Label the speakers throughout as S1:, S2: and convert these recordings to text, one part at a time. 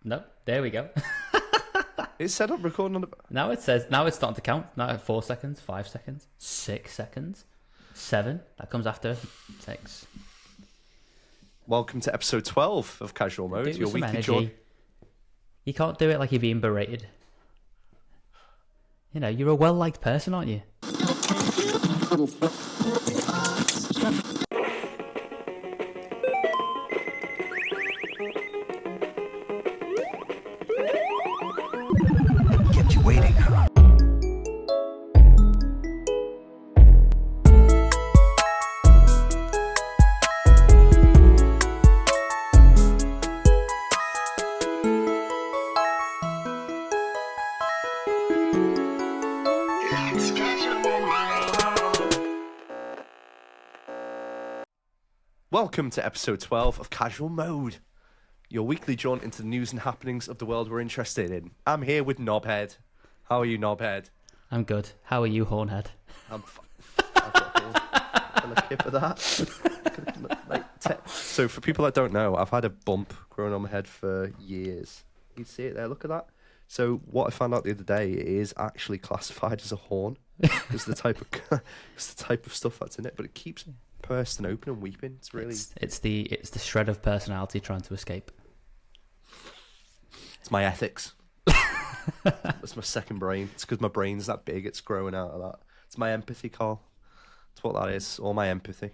S1: No, there we go.
S2: It said I'm recording on the...
S1: Now it's starting to count. Now at 4 seconds, 5 seconds, 6 seconds, 7. That comes after 6.
S2: Welcome to episode 12 of Casual Mode,
S1: Do
S2: your
S1: some
S2: weekly
S1: energy. You can't do it like you're being berated. You know, you're a well-liked person, aren't you?
S3: Kept you waiting.
S2: Welcome to episode 12 of Casual Mode, your weekly jaunt into the news and happenings of the world we're interested in. I'm here with Knobhead. How are you, Knobhead?
S1: I'm good. How are you, Hornhead?
S2: I'm I've got a clip of that. So for people that don't know, I've had a bump growing on my head for years. You can see it there, look at that. So what I found out the other day, it is actually classified as a horn. It's the type of stuff that's in it, but it keeps bursting open and weeping. It's really
S1: it's the shred of personality trying to escape.
S2: It's my ethics. That's my second brain. It's because my brain's that big, it's growing out of that. It's my empathy, Carl. That's what that is. All my empathy.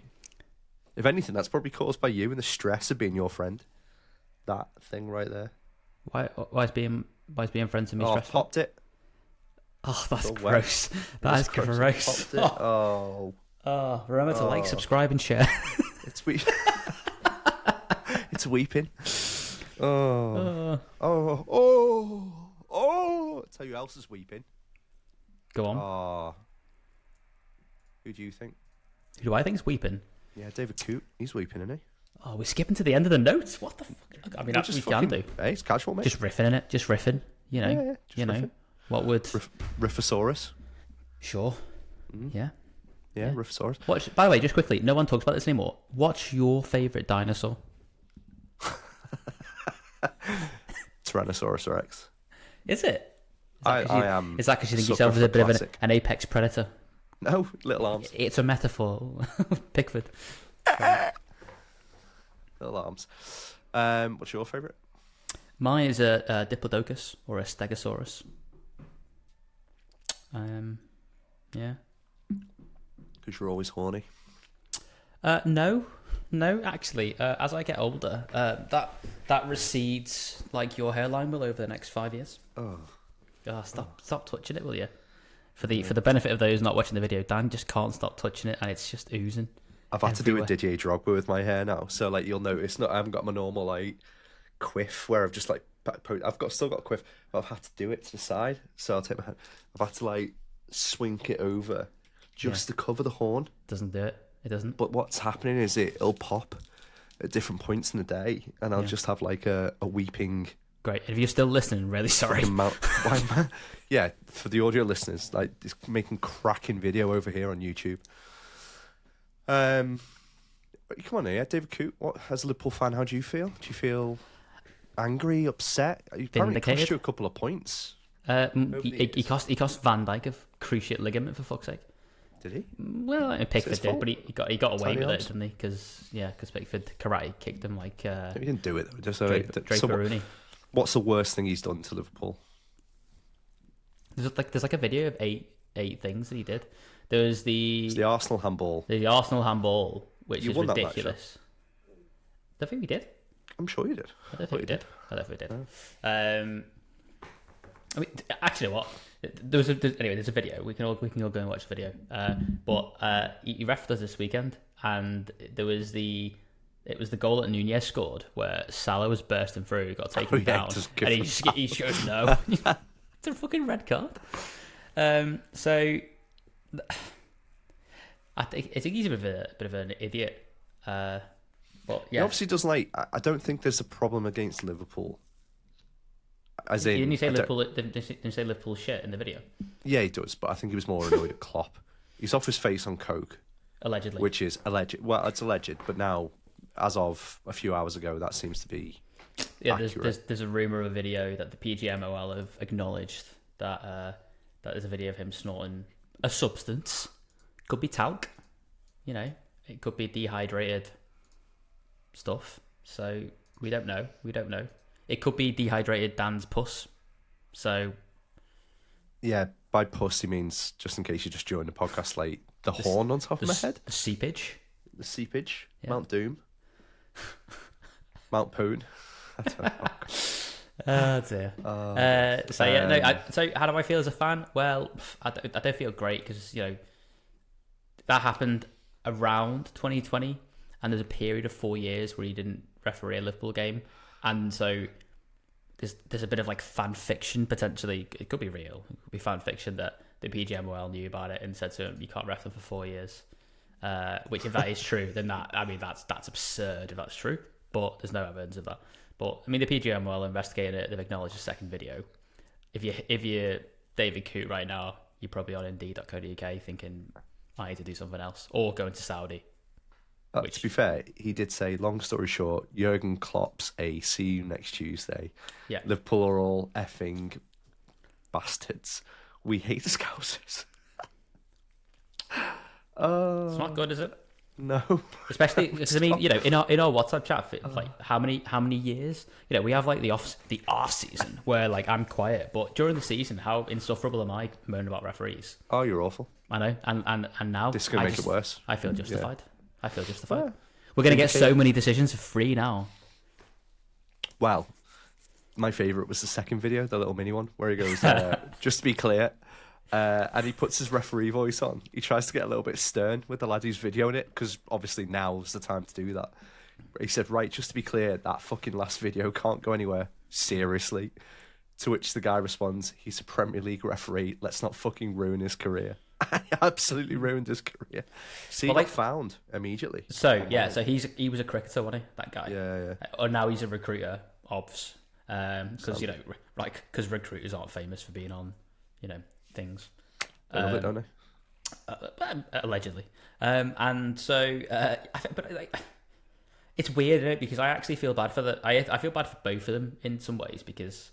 S2: If anything, that's probably caused by you and the stress of being your friend. That thing right there.
S1: Why is being friends with me
S2: Oh,
S1: stressful?
S2: popped it.
S1: Oh, that's
S2: Oh,
S1: gross. That is gross.
S2: Popped it. Oh.
S1: Oh, remember to like, subscribe, and share.
S2: It's it's weeping. Oh. I'll tell you who else is weeping.
S1: Go on.
S2: Oh. Who do you think?
S1: Who do I think is weeping?
S2: Yeah, David Coote. He's weeping, isn't he?
S1: Oh, we're skipping to the end of the notes. What the fuck? I mean, we can do.
S2: Hey, it's casual, mate.
S1: Just riffing in it. Just riffing. You know.
S2: Yeah, just
S1: you know.
S2: riffing.
S1: What would?
S2: Riffosaurus.
S1: Sure. Yeah.
S2: Yeah, Riffosaurus.
S1: By the way, just quickly, no one talks about this anymore. What's your favourite dinosaur?
S2: Tyrannosaurus Rex.
S1: Is it?
S2: I am.
S1: Is that because you think
S2: sucker
S1: yourself as
S2: for
S1: a bit
S2: classic.
S1: of an apex predator?
S2: No, little arms.
S1: It's a metaphor. Pickford.
S2: Little arms. What's your favourite?
S1: Mine is a Diplodocus or a Stegosaurus. Yeah.
S2: Because you're always horny.
S1: No, actually, as I get older, that recedes like your hairline will over the next 5 years.
S2: Oh,
S1: Stop touching it, will you? For the benefit of those not watching the video, Dan just can't stop touching it, and it's just oozing.
S2: I've had
S1: everywhere.
S2: to do a Didier Drogba with my hair now, so like you'll notice, I haven't got my normal like quiff where I've just like still got a quiff, but I've had to do it to the side. So I'll take my hand. I've had to like swink it over just to cover the horn.
S1: Doesn't do it. It doesn't.
S2: But what's happening is it'll pop at different points in the day, and I'll just have like a weeping.
S1: Great. If you're still listening, really sorry.
S2: Yeah, for the audio listeners, like it's making cracking video over here on YouTube. Come on here, David Coote. What, as a Liverpool fan, how do you feel? Do you feel angry, upset? You apparently cost you a couple of points.
S1: He cost Van Dijk a cruciate ligament, for fuck's sake.
S2: Did he?
S1: Well, Pickford did, but he got away with it,
S2: Italians.
S1: didn't he? Because Pickford karate kicked him like
S2: He didn't do it though. Just
S1: Drake Rooney.
S2: What's the worst thing he's done to Liverpool?
S1: There's like a video of eight things that he did. There's
S2: It's the Arsenal handball.
S1: the Arsenal handball, which is
S2: won that match,
S1: ridiculous. I don't think we did.
S2: I'm sure you did.
S1: I don't think we did. I don't think we did. I mean, actually, what? There's a video. We can all go and watch the video. But he refed us this weekend, and it was the goal that Nunez scored where Salah was bursting through, got taken down, and he showed no. It's a fucking red card. So I think he's a bit of an idiot. But yeah,
S2: He obviously doesn't like. I don't think there's a problem against Liverpool. As in,
S1: didn't you say Liverpool? Didn't you say Liverpool shit in the video?
S2: Yeah, he does, but I think he was more annoyed at Klopp. He's off his face on coke,
S1: Allegedly.
S2: which is alleged. Well, it's alleged, but now, as of a few hours ago, that seems to be
S1: Yeah,
S2: accurate.
S1: there's a rumor of a video that the PGMOL have acknowledged that that there's a video of him snorting a substance. Could be talc, you know. It could be dehydrated stuff. So we don't know. We don't know. It could be dehydrated Dan's puss. So
S2: Yeah, by puss he means, just in case you just joined the podcast late, the horn on top of my head,
S1: the seepage,
S2: the seepage,
S1: Yeah.
S2: Mount Doom, Mount Poon. I don't know.
S1: Oh dear. So yeah, no. So how do I feel as a fan? Well, I don't feel great because you know that happened around 2020, and there's a period of 4 years where he didn't referee a Liverpool game, and so there's a bit of like fan fiction potentially. It could be real. It could be fan fiction that the PGMOL knew about it and said to him, "You can't ref them for 4 years." Which, if that is true, then that's absurd if that's true. But there's no evidence of that. But I mean, the PGMOL investigated it. They've acknowledged the second video. If you're David Coote right now, you're probably on Indeed.co.uk thinking, I need to do something else, or going to Saudi.
S2: To be fair, he did say, long story short, Jurgen Klopp's a see you next Tuesday.
S1: Yeah.
S2: Liverpool are all effing bastards. We hate the Scousers.
S1: It's not good, is it?
S2: No.
S1: Especially because I mean, you know, in our WhatsApp chat, like how many years? You know, we have like the off season where like I'm quiet, but during the season, how insufferable am I moaning about referees?
S2: Oh, you're awful.
S1: I know, and now
S2: This is going to make it worse.
S1: I feel justified.
S2: Yeah.
S1: I feel justified.
S2: Yeah.
S1: We're going to get so many decisions for free now.
S2: Well, my favourite was the second video, the little mini one, where he goes, just to be clear, and he puts his referee voice on. He tries to get a little bit stern with the lad who's videoing it, because obviously now's the time to do that. He said, right, just to be clear, that fucking last video can't go anywhere. Seriously. To which the guy responds, he's a Premier League referee. Let's not fucking ruin his career. I absolutely ruined his career. See, he got found immediately.
S1: So, yeah, so he was a cricketer, wasn't he, that guy?
S2: Yeah.
S1: Or now he's a recruiter, obvs. Because, you know, like, because recruiters aren't famous for being on, you know, things.
S2: They love it, don't they?
S1: Allegedly. And so, but like, it's weird, isn't it? Because I actually feel bad for I feel bad for both of them in some ways, because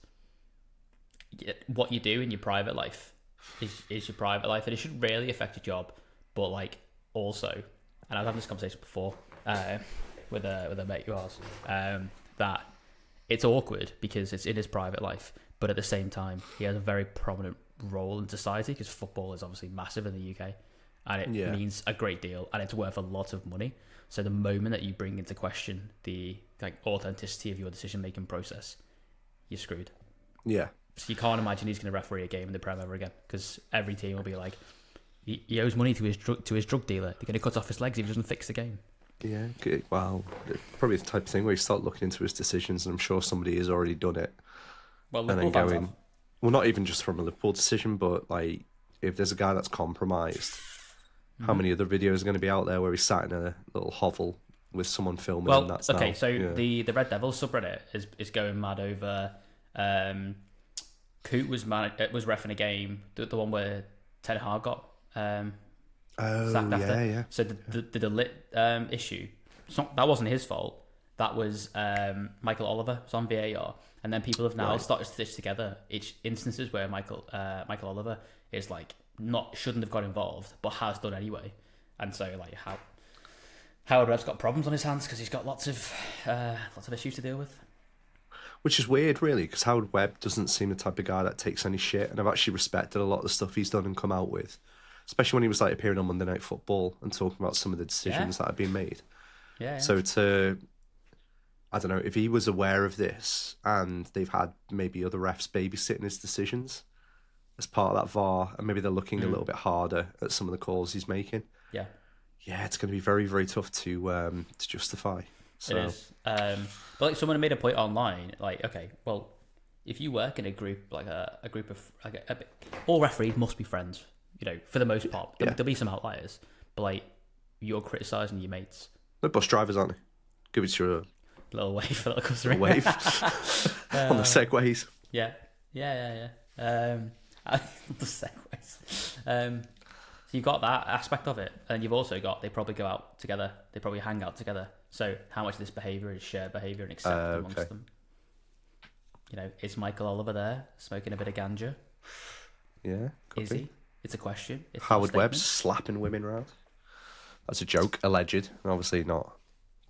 S1: what you do in your private life is your private life, and it should really affect your job. But like, also, and I was having this conversation before with a mate of ours, that it's awkward because it's in his private life, but at the same time, he has a very prominent role in society, because football is obviously massive in the UK, and it means a great deal, and it's worth a lot of money. So the moment that you bring into question the like authenticity of your decision making process, you're screwed.
S2: Yeah.
S1: So you can't imagine he's going to referee a game in the Prem ever again, because every team will be like, he owes money to his drug dealer. They're going to cut off his legs if he doesn't fix the game.
S2: Yeah, well, probably the type of thing where you start looking into his decisions, and I'm sure somebody has already done it.
S1: Well,
S2: and then going, well, not even just from a Liverpool decision, but like, if there's a guy that's compromised, how many other videos are going to be out there where he's sat in a little hovel with someone filming?
S1: Well,
S2: and that's
S1: okay,
S2: now,
S1: so the Red Devils subreddit is going mad over. Coote was reffing a game, the one where Ten Hag got sacked after.
S2: Yeah.
S1: So the delete issue, that wasn't his fault. That was Michael Oliver was on VAR, and then people have now started to stitch together instances where Michael Oliver is like shouldn't have got involved, but has done anyway. And so like Howard Webb's got problems on his hands because he's got lots of issues to deal with.
S2: Which is weird, really, because Howard Webb doesn't seem the type of guy that takes any shit, and I've actually respected a lot of the stuff he's done and come out with, especially when he was like appearing on Monday Night Football and talking about some of the decisions that had been made.
S1: Yeah.
S2: So I don't know, if he was aware of this and they've had maybe other refs babysitting his decisions as part of that VAR, and maybe they're looking a little bit harder at some of the calls he's making.
S1: Yeah,
S2: it's going to be very, very tough to justify. So.
S1: It is. But like someone made a point online, like, okay, well, if you work in a group, like a group of like all referees must be friends, you know, for the most part. There'll be some outliers, but like you're criticising your mates.
S2: They're bus drivers, aren't they? Give it your
S1: little wave for little customer.
S2: Wave on the segways.
S1: Yeah. The segways. So you've got that aspect of it, and you've also got they probably go out together, they probably hang out together. So how much of this behaviour is shared behaviour and accepted amongst them? is Michael Oliver there smoking a bit of ganja?
S2: Yeah,
S1: Is he? It's a question. It's not a
S2: Howard Webb
S1: statement.
S2: slapping women around. That's a joke, alleged, and obviously not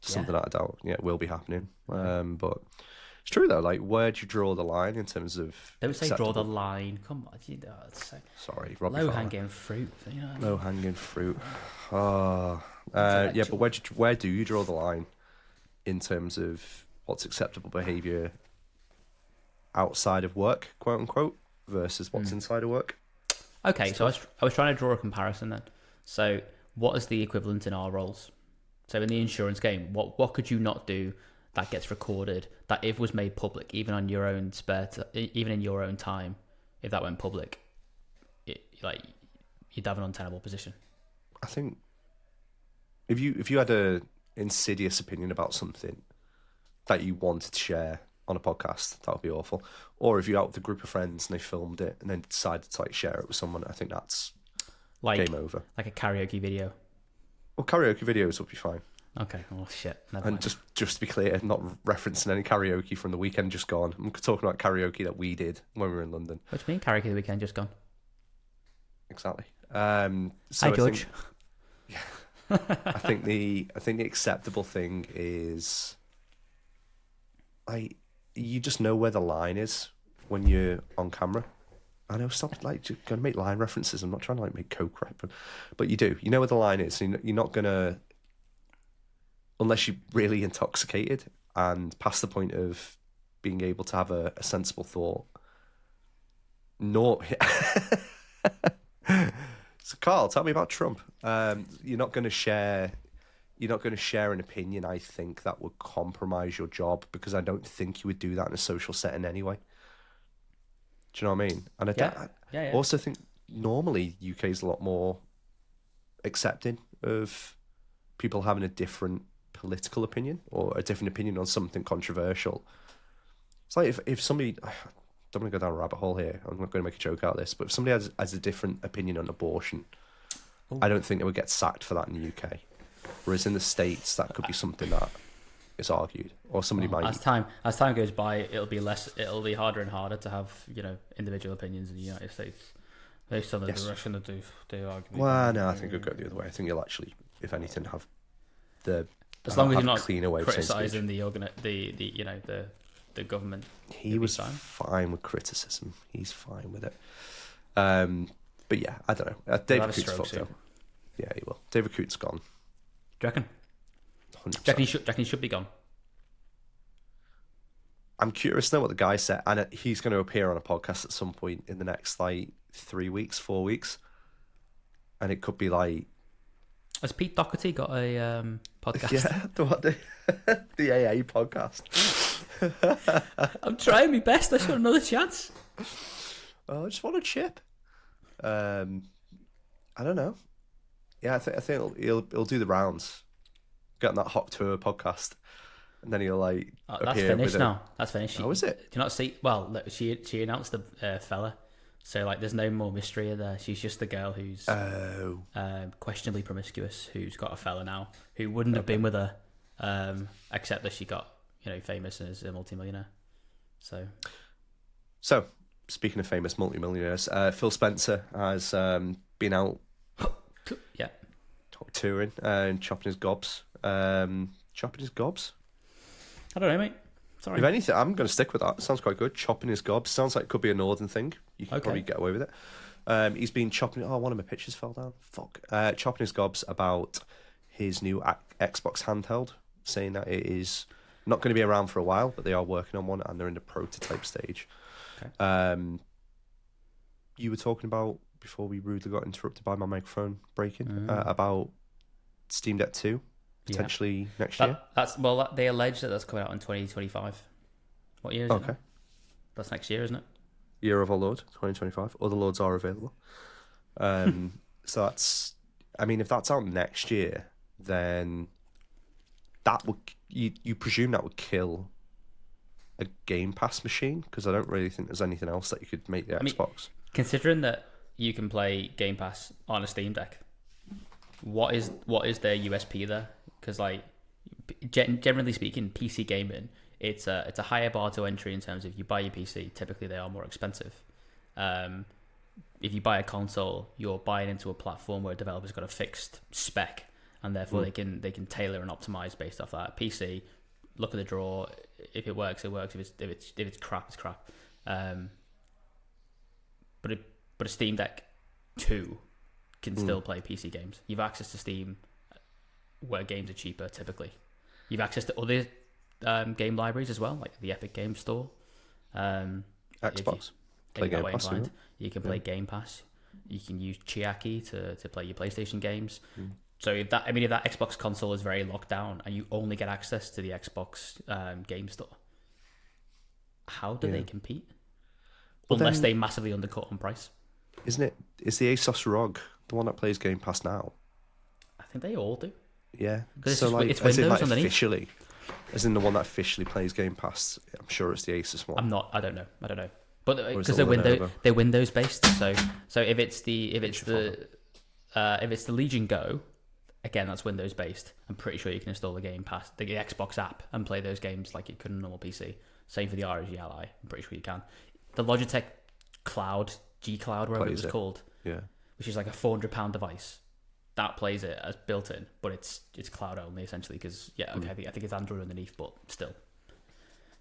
S2: something that I doubt. Yeah, will be happening. But it's true though. Like, where do you draw the line in terms of?
S1: Don't say draw the
S2: acceptable-
S1: line. Come on, it's
S2: Sorry, Robbie
S1: low
S2: Fowler.
S1: hanging fruit.
S2: Low hanging fruit. Oh, yeah, but where do you draw the line in terms of what's acceptable behaviour outside of work, quote unquote, versus what's inside of work?
S1: Okay, so I was trying to draw a comparison then. So, what is the equivalent in our roles? So, in the insurance game, what could you not do that gets recorded? That if was made public, even on your own even in your own time, if that went public, you'd have an untenable position.
S2: I think if you had a insidious opinion about something that you wanted to share on a podcast, that would be awful. Or if you're out with a group of friends and they filmed it and then decided to share it with someone, I think that's game over.
S1: Like a karaoke video.
S2: Well, karaoke videos would be fine.
S1: Okay. Oh shit. Never
S2: And
S1: mind.
S2: just to be clear, not referencing any karaoke from the weekend just gone. I'm talking about karaoke that we did when we were in London.
S1: What do you mean karaoke the weekend just gone?
S2: Exactly.
S1: Hi George.
S2: I think the acceptable thing is, you just know where the line is when you're on camera. I know, stop going to make line references. I'm not trying to make coke rap, but you do. You know where the line is. You're not gonna, unless you're really intoxicated and past the point of being able to have a sensible thought. So Carl, tell me about Trump. You're not going to share an opinion, I think, that would compromise your job, because I don't think you would do that in a social setting anyway. Do you know what I mean? And I also think normally UK is a lot more accepting of people having a different political opinion or a different opinion on something controversial. It's like if somebody, I don't want to go down a rabbit hole here, I'm not going to make a joke out of this, but if somebody has a different opinion on abortion, I don't think they would get sacked for that in the UK. Whereas in the States, that could be something that is argued, or somebody might.
S1: As time goes by, it'll be harder and harder to have individual opinions in the United States based on the direction that they argue.
S2: Well, no, I think it'll go the other way. I think you'll actually, if anything, have
S1: as long as you're not
S2: cleaner way
S1: criticizing the government.
S2: He was fine with criticism. He's fine with it. But yeah, I don't know. David Coote's fucked up. Yeah, he will. David Coote's gone.
S1: Do you reckon?
S2: 100%.
S1: Do you reckon he should be gone?
S2: I'm curious to know what the guy said, and he's going to appear on a podcast at some point in the next 3 weeks, 4 weeks, and it could be like.
S1: Has Pete Doherty got a podcast?
S2: Yeah, the AA podcast.
S1: I'm trying my best. I just want another chance.
S2: Oh, I just want a chip. I don't know. Yeah, I think he'll do the rounds, get on that Hot Tour podcast, and then he'll
S1: That's
S2: appear
S1: finished
S2: with
S1: now. That's finished.
S2: Oh, is it?
S1: Do you not see? Well, look, she announced the fella, so there's no more mystery there. She's just the girl who's questionably promiscuous, who's got a fella now, who wouldn't have been with her, except that she got famous and is a multimillionaire.
S2: So speaking of famous multimillionaires, Phil Spencer has been out.
S1: Yeah.
S2: Touring and chopping his gobs.
S1: I don't know, mate. Sorry.
S2: If anything, I'm going to stick with that. Sounds quite good. Chopping his gobs. Sounds like it could be a northern thing. You could probably get away with it. He's been chopping. Oh, one of my pictures fell down. Fuck. Chopping his gobs about his new Xbox handheld, saying that it is not going to be around for a while, but they are working on one and they're in the prototype stage. Okay. You were talking about, before we rudely got interrupted by my microphone breaking, about Steam Deck 2 potentially next year.
S1: They allege that that's coming out in 2025. What year is it? That's next year, isn't it?
S2: Year of our Lord, 2025. Other Lords are available. So that's, if that's out next year, then that would, you presume that would kill a Game Pass machine, because I don't really think there's anything else that you could make the Xbox.
S1: Considering that you can play Game Pass on a Steam Deck, what is their USP there? Because generally speaking, PC gaming it's a higher bar to entry in terms of you buy your PC. Typically, they are more expensive. If you buy a console, you're buying into a platform where a developer's got a fixed spec, and therefore they can tailor and optimize based off that. PC, look at the draw. If it works, it works. If it's crap, it's crap. But a Steam Deck 2 can still play PC games. You've access to Steam, where games are cheaper typically. You've access to other game libraries as well, like the Epic Game Store.
S2: Xbox. Play Game Pass.
S1: You can play Game Pass. You can use Chiaki to play your PlayStation games. So if that Xbox console is very locked down and you only get access to the Xbox Game Store, how do they compete? Unless they massively undercut on price.
S2: Isn't it? Is the Asus ROG the one that plays Game Pass now?
S1: I think they all do.
S2: Yeah.
S1: So it's Windows underneath.
S2: Officially, as in the one that officially plays Game Pass, I'm sure it's the Asus one.
S1: I don't know. But because they're Windows based, so if it's the Legion Go, again that's Windows based. I'm pretty sure you can install the Game Pass, the Xbox app, and play those games like you could on a normal PC. Same for the ROG Ally. I'm pretty sure you can. The Logitech Cloud, G Cloud, whatever it was called, which is like a £400 device, that plays it as built in, but it's cloud only essentially because I think it's Android underneath, but still.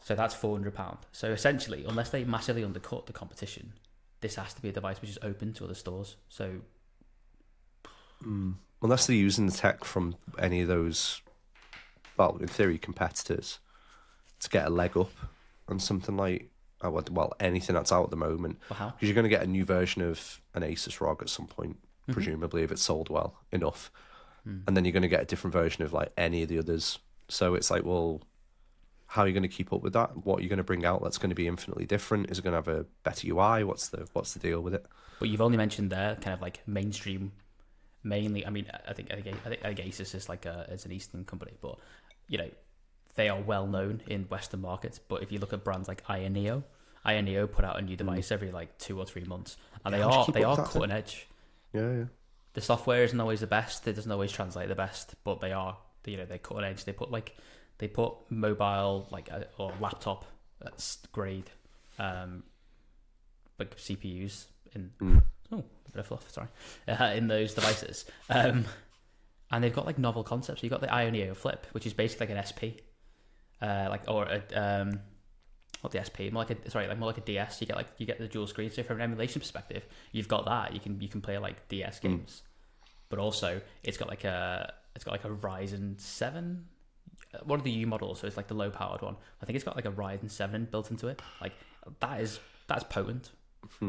S1: So that's £400. So essentially, unless they massively undercut the competition, this has to be a device which is open to other stores. So
S2: unless they're using the tech from any of those, well, in theory, competitors to get a leg up on something like, anything that's out at the moment.
S1: How?
S2: Because you're going to get a new version of an Asus ROG at some point, presumably, if it's sold well enough. And then you're going to get a different version of like any of the others. So it's like, well, how are you going to keep up with that? What are you going to bring out that's going to be infinitely different? Is it going to have a better UI? What's the deal with it?
S1: But you've only mentioned there kind of like mainstream, mainly. I mean, I think Asus is like it's an Eastern company, but they are well known in Western markets. But if you look at brands like Ioneo put out a new device every like 2 or 3 months, and they are cutting edge.
S2: Yeah.
S1: The software isn't always the best. It doesn't always translate the best, but they are. They're cutting edge. They put mobile or laptop that's grade like CPUs in a bit of fluff, sorry, in those devices. And they've got like novel concepts. You've got the Ioneo Flip, which is basically like an SP. Not the SP, more like a DS. You get the dual screen. So from an emulation perspective, you've got that. You can play like DS games, but also it's got like a Ryzen 7. One of the U models, so it's like the low powered one. I think it's got like a Ryzen 7 built into it. Like that's potent.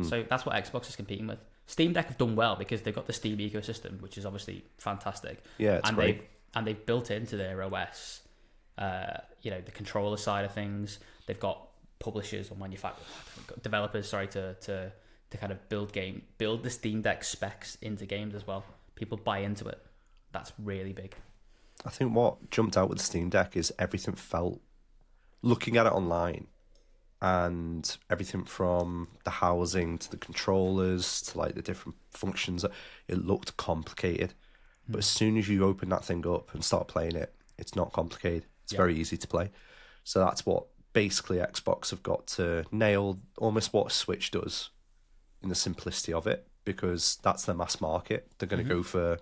S1: So that's what Xbox is competing with. Steam Deck have done well because they've got the Steam ecosystem, which is obviously fantastic.
S2: Yeah, it's great.
S1: They've built into their OS, the controller side of things. They've got publishers or developers, to kind of build the Steam Deck specs into games as well. People buy into it. That's really big.
S2: I think what jumped out with the Steam Deck is everything felt, looking at it online, and everything from the housing to the controllers to like the different functions, it looked complicated. But as soon as you open that thing up and start playing it, it's not complicated. It's very easy to play. So that's what basically Xbox have got to nail, almost what Switch does in the simplicity of it, because that's their mass market. They're going to go for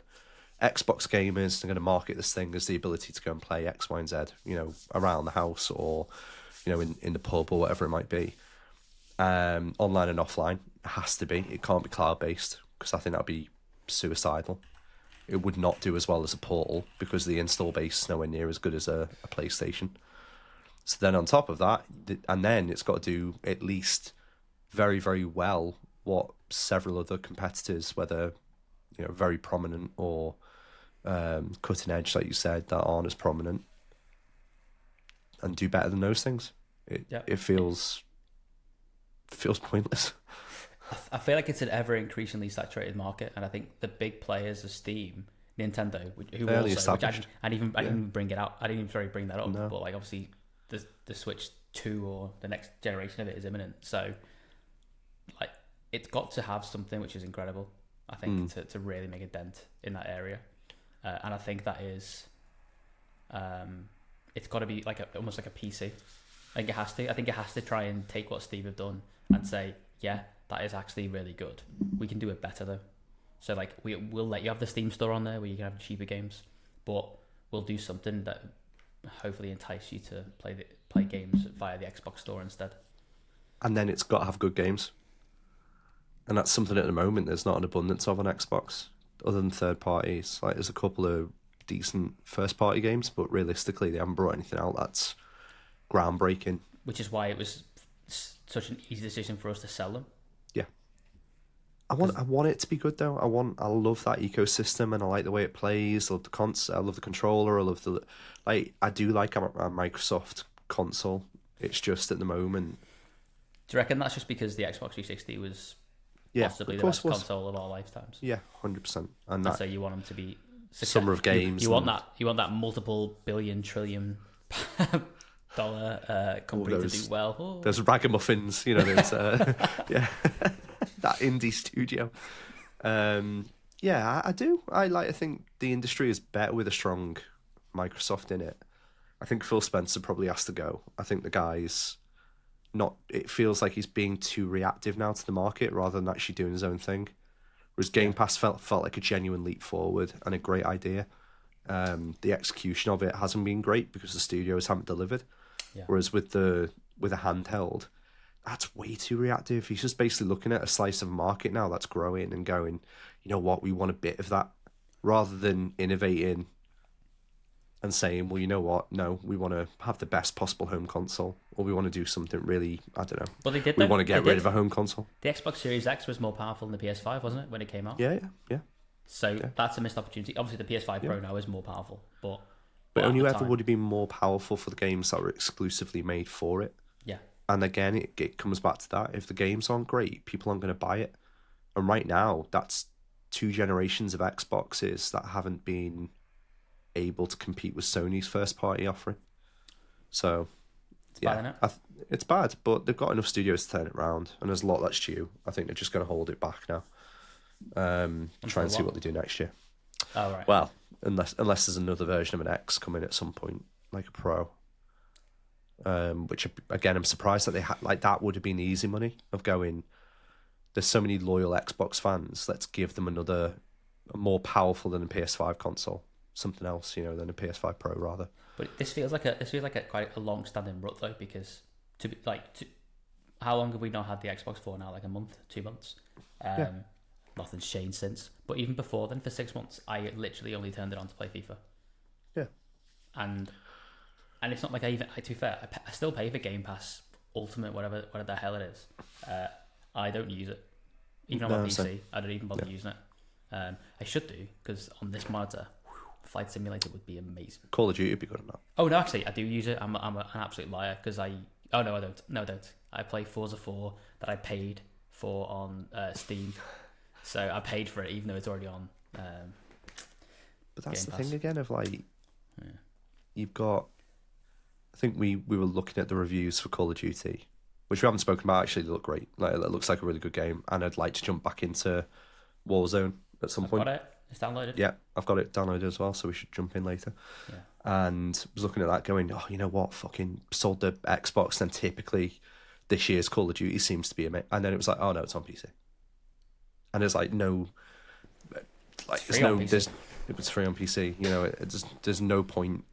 S2: Xbox gamers. They're going to market this thing as the ability to go and play X, Y, and Z, around the house or, in the pub or whatever it might be. Online and offline, it has to be. It can't be cloud-based because I think that'd be suicidal. It would not do as well as a Portal because the install base is nowhere near as good as a PlayStation. So then on top of that, and then it's got to do at least very, very well what several other competitors, whether very prominent or cutting edge, like you said, that aren't as prominent, and do better than those things. It feels pointless.
S1: I feel like it's an ever increasingly saturated market, and I think the big players are Steam, Nintendo, who also, which I didn't even bring it out. I didn't even bring that up, but like obviously the Switch 2 or the next generation of it is imminent. So like it's got to have something which is incredible, I think, to really make a dent in that area. And I think that is, it's got to be like almost like a PC. I think it has to. I think it has to try and take what Steve have done and say, yeah, that is actually really good. We can do it better though. So like we'll let you have the Steam store on there where you can have cheaper games, but we'll do something that hopefully entice you to play games via the Xbox store instead.
S2: And then it's got to have good games. And that's something at the moment there's not an abundance of on Xbox, other than third parties. Like there's a couple of decent first party games, but realistically they haven't brought anything out that's groundbreaking.
S1: Which is why it was such an easy decision for us to sell them.
S2: Yeah. I want it to be good though. I love that ecosystem and I like the way it plays. I love the I love the controller. I love I do like a Microsoft console. It's just at the moment.
S1: Do you reckon that's just because the Xbox 360 was possibly the best console of our lifetimes?
S2: Yeah, 100%. And
S1: so you want them to be
S2: summer of games.
S1: You want that multiple billion trillion dollar company to do well. Oh.
S2: There's ragamuffins, there's yeah, that indie studio. Yeah, I do. I think the industry is better with a strong Microsoft in it. I think Phil Spencer probably has to go. I think the guy's it feels like he's being too reactive now to the market rather than actually doing his own thing. Whereas Game Pass felt like a genuine leap forward and a great idea. The execution of it hasn't been great because the studios haven't delivered. Yeah. Whereas with a handheld, that's way too reactive. He's just basically looking at a slice of a market now that's growing and going, you know what, we want a bit of that, rather than innovating and saying, well, you know what, no, we want to have the best possible home console, or we want to do something really, I don't know.
S1: Well, they did.
S2: We want to get rid of a home console.
S1: The Xbox Series X was more powerful than the PS5, wasn't it, when it came out?
S2: Yeah.
S1: So that's a missed opportunity. Obviously, the PS5 Pro now is more powerful, but
S2: only ever would have been more powerful for the games that were exclusively made for it.
S1: Yeah.
S2: And again, it comes back to that. If the games aren't great, people aren't going to buy it. And right now, that's 2 generations of Xboxes that haven't been able to compete with Sony's first party offering. So
S1: it's bad, isn't it?
S2: It's bad, but they've got enough studios to turn it around, and there's a lot that's due. I think they're just going to hold it back now. Try and see what they do next year.
S1: Oh, right.
S2: Well, unless there's another version of an X coming at some point, like a Pro. Which again, I'm surprised that they had, like, that would have been the easy money of going. There's so many loyal Xbox fans. Let's give them a more powerful than a PS5 console, something else, than a PS5 Pro rather. But
S1: this feels like a quite a long-standing rut though, because how long have we not had the Xbox for now? Like a month, 2 months. Nothing's changed since. But even before then, for 6 months, I literally only turned it on to play FIFA.
S2: Yeah.
S1: And it's not like to be fair, I still pay for Game Pass Ultimate, whatever the hell it is. I don't use it. Even on my PC, I don't even bother using it. I should do, because on this monitor, Flight Simulator would be amazing.
S2: Call of Duty would be good enough.
S1: Oh, no, actually, I do use it. I'm an absolute liar, because I don't. No, I don't. I play Forza 4 that I paid for on Steam. So I paid for it, even though it's already on.
S2: But that's the thing again of you've got. I think we were looking at the reviews for Call of Duty, which we haven't spoken about. Actually, they look great. Like, it looks like a really good game, and I'd like to jump back into Warzone at some point.
S1: Got it. It's downloaded.
S2: Yeah, I've got it downloaded as well, so we should jump in later. Yeah. And was looking at that, going, oh, you know what? Fucking sold the Xbox. Then typically, this year's Call of Duty seems to be and then it was like, oh no, it's on PC. And there's like no, like it was free on PC. There's no point.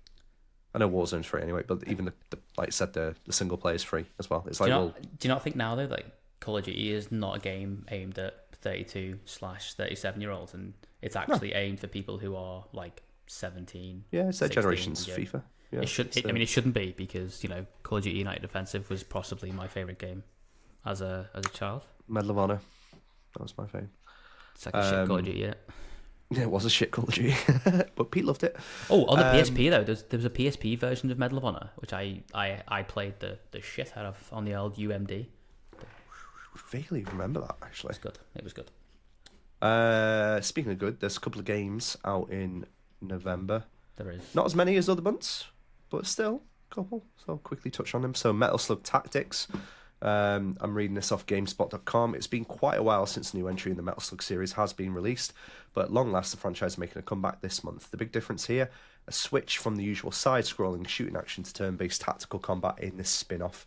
S2: I know Warzone's free anyway, but even the like I said, the single player is free as well. It's like,
S1: do you not think now though, like Call of Duty is not a game aimed at 32/37-year-olds, and it's actually aimed for people who are like 17.
S2: Yeah, it's that generation's FIFA. Yeah,
S1: it shouldn't be, because Call of Duty United Offensive was possibly my favorite game as a child.
S2: Medal of Honor. That was my fave.
S1: It's like a shit Call of Duty, yeah.
S2: Yeah, it was a shit Call of Duty, but Pete loved it.
S1: Oh, on the PSP though, there was a PSP version of Medal of Honor, which I played the shit out of on the old UMD.
S2: Vaguely remember that, actually.
S1: It was good.
S2: Speaking of good, there's a couple of games out in November.
S1: There is.
S2: Not as many as other months, but still a couple. So I'll quickly touch on them. So Metal Slug Tactics. I'm reading this off GameSpot.com. It's been quite a while since a new entry in the Metal Slug series has been released, but at long last the franchise is making a comeback this month. The big difference here, a switch from the usual side-scrolling shooting action to turn-based tactical combat in this spin-off.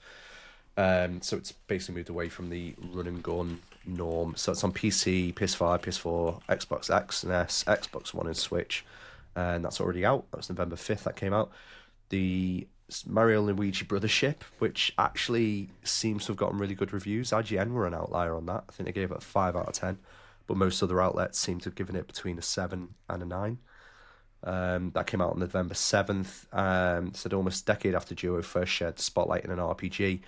S2: So it's basically moved away from the run and gun norm. So it's on PC, PS5, PS4, Xbox X and S, Xbox One and Switch. And that's already out. That was November 5th that came out. The Mario and Luigi Brothership, which actually seems to have gotten really good reviews. IGN were an outlier on that. I think they gave it a 5 out of 10. But most other outlets seem to have given it between a 7 and a 9. That came out on November 7th. So almost a decade after Duo first shared the spotlight in an RPG,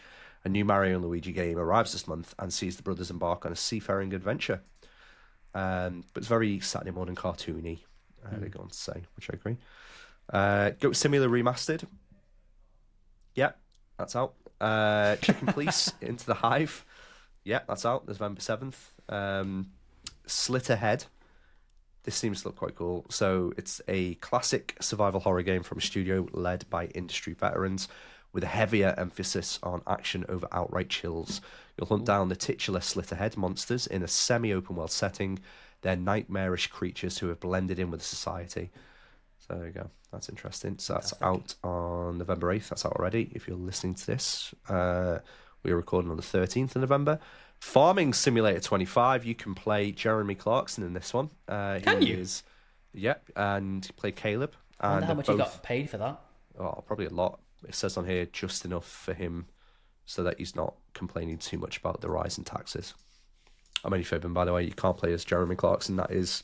S2: a new Mario and Luigi game arrives this month and sees the brothers embark on a seafaring adventure. But it's very Saturday morning cartoony, they go on to say, which I agree. Goat Simulator Remastered. Yeah, that's out. Chicken Police Into the Hive. Yeah, that's out, November 7th. Slit Ahead. This seems to look quite cool. So it's a classic survival horror game from a studio led by industry veterans with a heavier emphasis on action over outright chills. You'll hunt down the titular Slit Ahead monsters in a semi-open world setting. They're nightmarish creatures who have blended in with society. So there you go. That's interesting. So that's out on November 8th. That's out already. If you're listening to this, we're recording on the 13th of November. Farming Simulator 25. You can play Jeremy Clarkson in this one.
S1: Can you?
S2: Yep, and play Caleb.
S1: I wonder
S2: And
S1: how much he got paid for that.
S2: Oh, probably a lot. It says on here just enough for him so that he's not complaining too much about the rise in taxes. I'm only fibbing, by the way. You can't play as Jeremy Clarkson. That is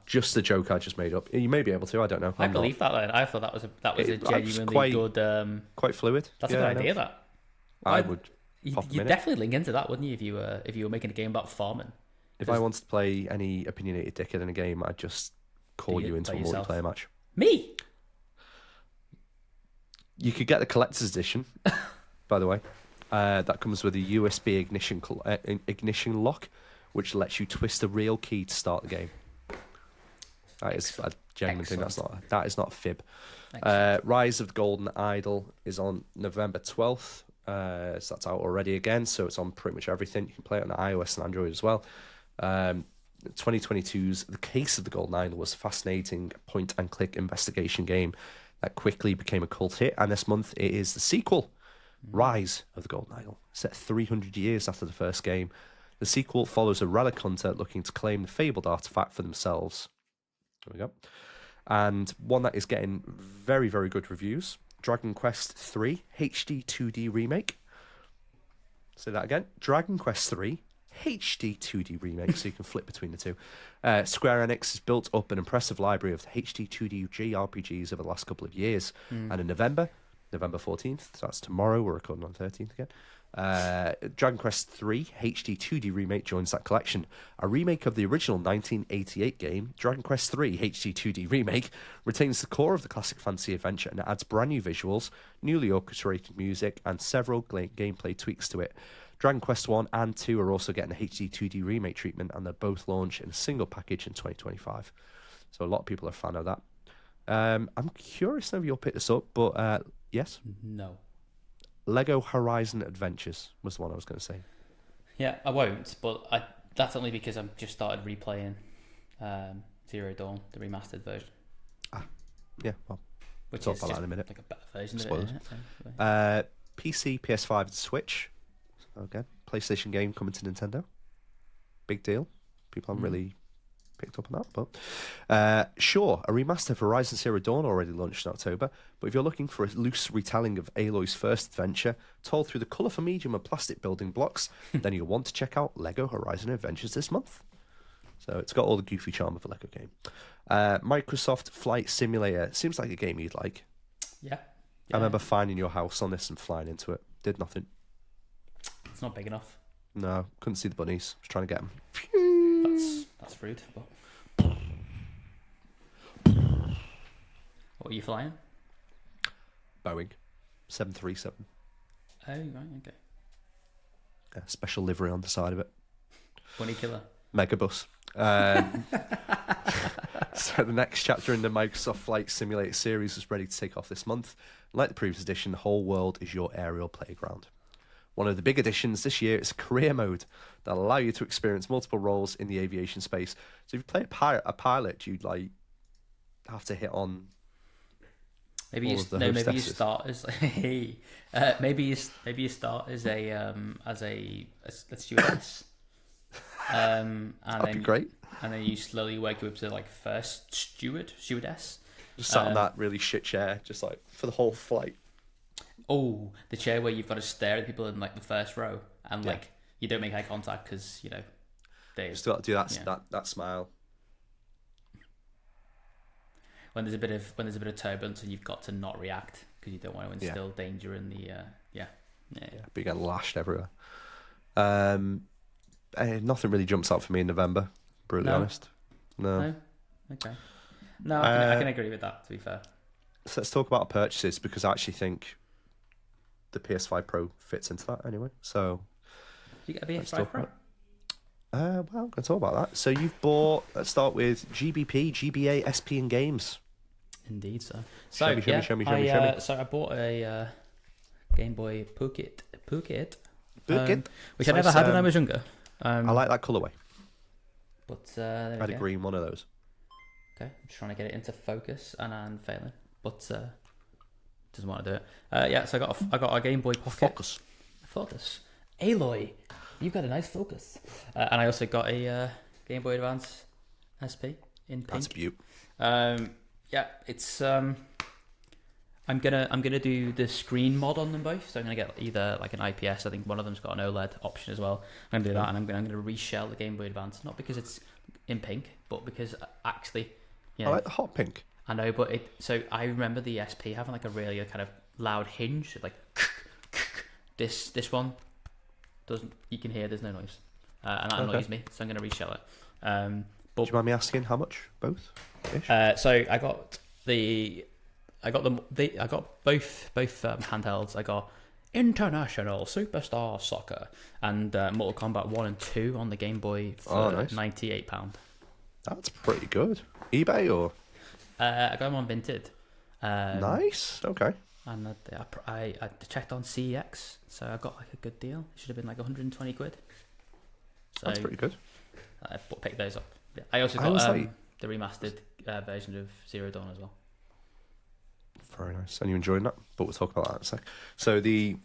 S2: just a joke I just made up. You may be able to. I don't know.
S1: I believe that. Then I thought that was a genuinely good,
S2: quite fluid.
S1: That's a good idea. That
S2: I would.
S1: You'd definitely link into that, wouldn't you? If you were making a game about farming.
S2: If I wanted to play any opinionated dickhead in a game, I'd just call you into a multiplayer match.
S1: Me?
S2: You could get the collector's edition, by the way. That comes with a USB ignition lock, which lets you twist the real key to start the game. That is a genuine thing. That is not a fib. Rise of the Golden Idol is on November 12th. So that's out already again. So it's on pretty much everything. You can play it on iOS and Android as well. 2022's The Case of the Golden Idol was a fascinating point-and-click investigation game that quickly became a cult hit. And this month it is the sequel, Rise of the Golden Idol, set 300 years after the first game. The sequel follows a relic hunter looking to claim the fabled artifact for themselves. There we go. And one that is getting very, very good reviews, Dragon Quest III HD 2D Remake. Say that again. Dragon Quest III HD 2D Remake, so you can flip between the two. Square Enix has built up an impressive library of HD 2D JRPGs over the last couple of years. And in November 14th, so that's tomorrow, we're recording on 13th again, Dragon Quest III HD 2D Remake joins that collection. A remake of the original 1988 game, Dragon Quest III HD 2D Remake retains the core of the classic fantasy adventure and adds brand new visuals, newly orchestrated music, and several gameplay tweaks to it. Dragon Quest 1 and 2 are also getting a HD 2D Remake treatment, and they're both launched in a single package in 2025. So a lot of people are a fan of that. I'm curious if you'll pick this up, but yes?
S1: No.
S2: Lego Horizon Adventures was the one I was going to say.
S1: Yeah, I won't, but that's only because I've just started replaying Zero Dawn, the remastered version.
S2: Yeah, well,
S1: which
S2: talk
S1: is
S2: about that in a minute.
S1: Like a better version
S2: Spoilers.
S1: of it. Isn't it?
S2: PC, PS5, and Switch. Again, PlayStation game coming to Nintendo. Big deal. People haven't really picked up on that, but sure, a remaster of Horizon Zero Dawn already launched in October, but if you're looking for a loose retelling of Aloy's first adventure told through the colourful medium of plastic building blocks, then you'll want to check out Lego Horizon Adventures this month. So it's got all the goofy charm of a Lego game. Microsoft Flight Simulator seems like a game you'd like.
S1: Yeah.
S2: I remember finding your house on this and flying into it. Did nothing.
S1: It's not big enough.
S2: No, couldn't see the bunnies. Was trying to get them.
S1: That's rude. But... What are you flying?
S2: Boeing 737.
S1: Oh, right, okay.
S2: Special livery on the side of it.
S1: Bunny killer.
S2: Megabus. So the next chapter in the Microsoft Flight Simulator series is ready to take off this month. Like the previous edition, the whole world is your aerial playground. One of the big additions this year is career mode that allow you to experience multiple roles in the aviation space. So if you play a pilot, you'd like have to hit on
S1: Maybe
S2: all of the
S1: maybe you
S2: hostesses.
S1: start as maybe you start as a stewardess, and
S2: That'd be
S1: then
S2: great.
S1: and then you slowly work your way up to like first stewardess.
S2: Just sat in that really shit chair, just like for the whole flight.
S1: Oh, the chair where you've got to stare at people in like the first row, and like you don't make eye contact because they
S2: Still got to do that smile.
S1: when there's a bit of turbulence and you've got to not react because you don't want to instill danger in the
S2: But you get lashed everywhere. Nothing really jumps out for me in November. Brutally honest. No.
S1: Okay. No, I can agree with that. To be fair.
S2: So let's talk about our purchases because I actually think the PS5 Pro fits into that anyway. So
S1: You get a PS5 Pro.
S2: Well, I'm going to talk about that. So you've bought. Let's start with GBP, GBA, SP, and games.
S1: Indeed, sir.
S2: Show me.
S1: So I bought a Game Boy Pocket, which I never had when I was younger.
S2: I like that colourway.
S1: But there
S2: I had a green one of those.
S1: Okay, I'm trying to get it into focus and I'm failing, but doesn't want to do it. So I got a Game Boy Pocket. Focus. Aloy, you've got a nice focus. And I also got a Game Boy Advance SP in pink.
S2: That's a beaut.
S1: It's I'm gonna do the screen mod on them both. So I'm gonna get either like an IPS. I think one of them's got an OLED option as well. I'm gonna do that, and I'm gonna reshell the Game Boy Advance, not because it's in pink, but because actually,
S2: I like the hot pink.
S1: I know, but so I remember the SP having like a really kind of loud hinge, like this one doesn't. You can hear there's no noise, and that annoys me. So I'm gonna reshell it. But
S2: do you mind me asking how much? Both?
S1: So I got both handhelds. I got International Superstar Soccer and Mortal Kombat 1 and 2 on the Game Boy for £98.
S2: That's pretty good. eBay or?
S1: I got them on Vinted.
S2: Nice. Okay.
S1: And I checked on CEX, so I got like a good deal. It should have been like 120 quid. So
S2: that's pretty good.
S1: I picked those up. I also got the remastered version of Zero Dawn as well.
S2: Very nice. And you enjoying that? But we'll talk about that in a sec. So the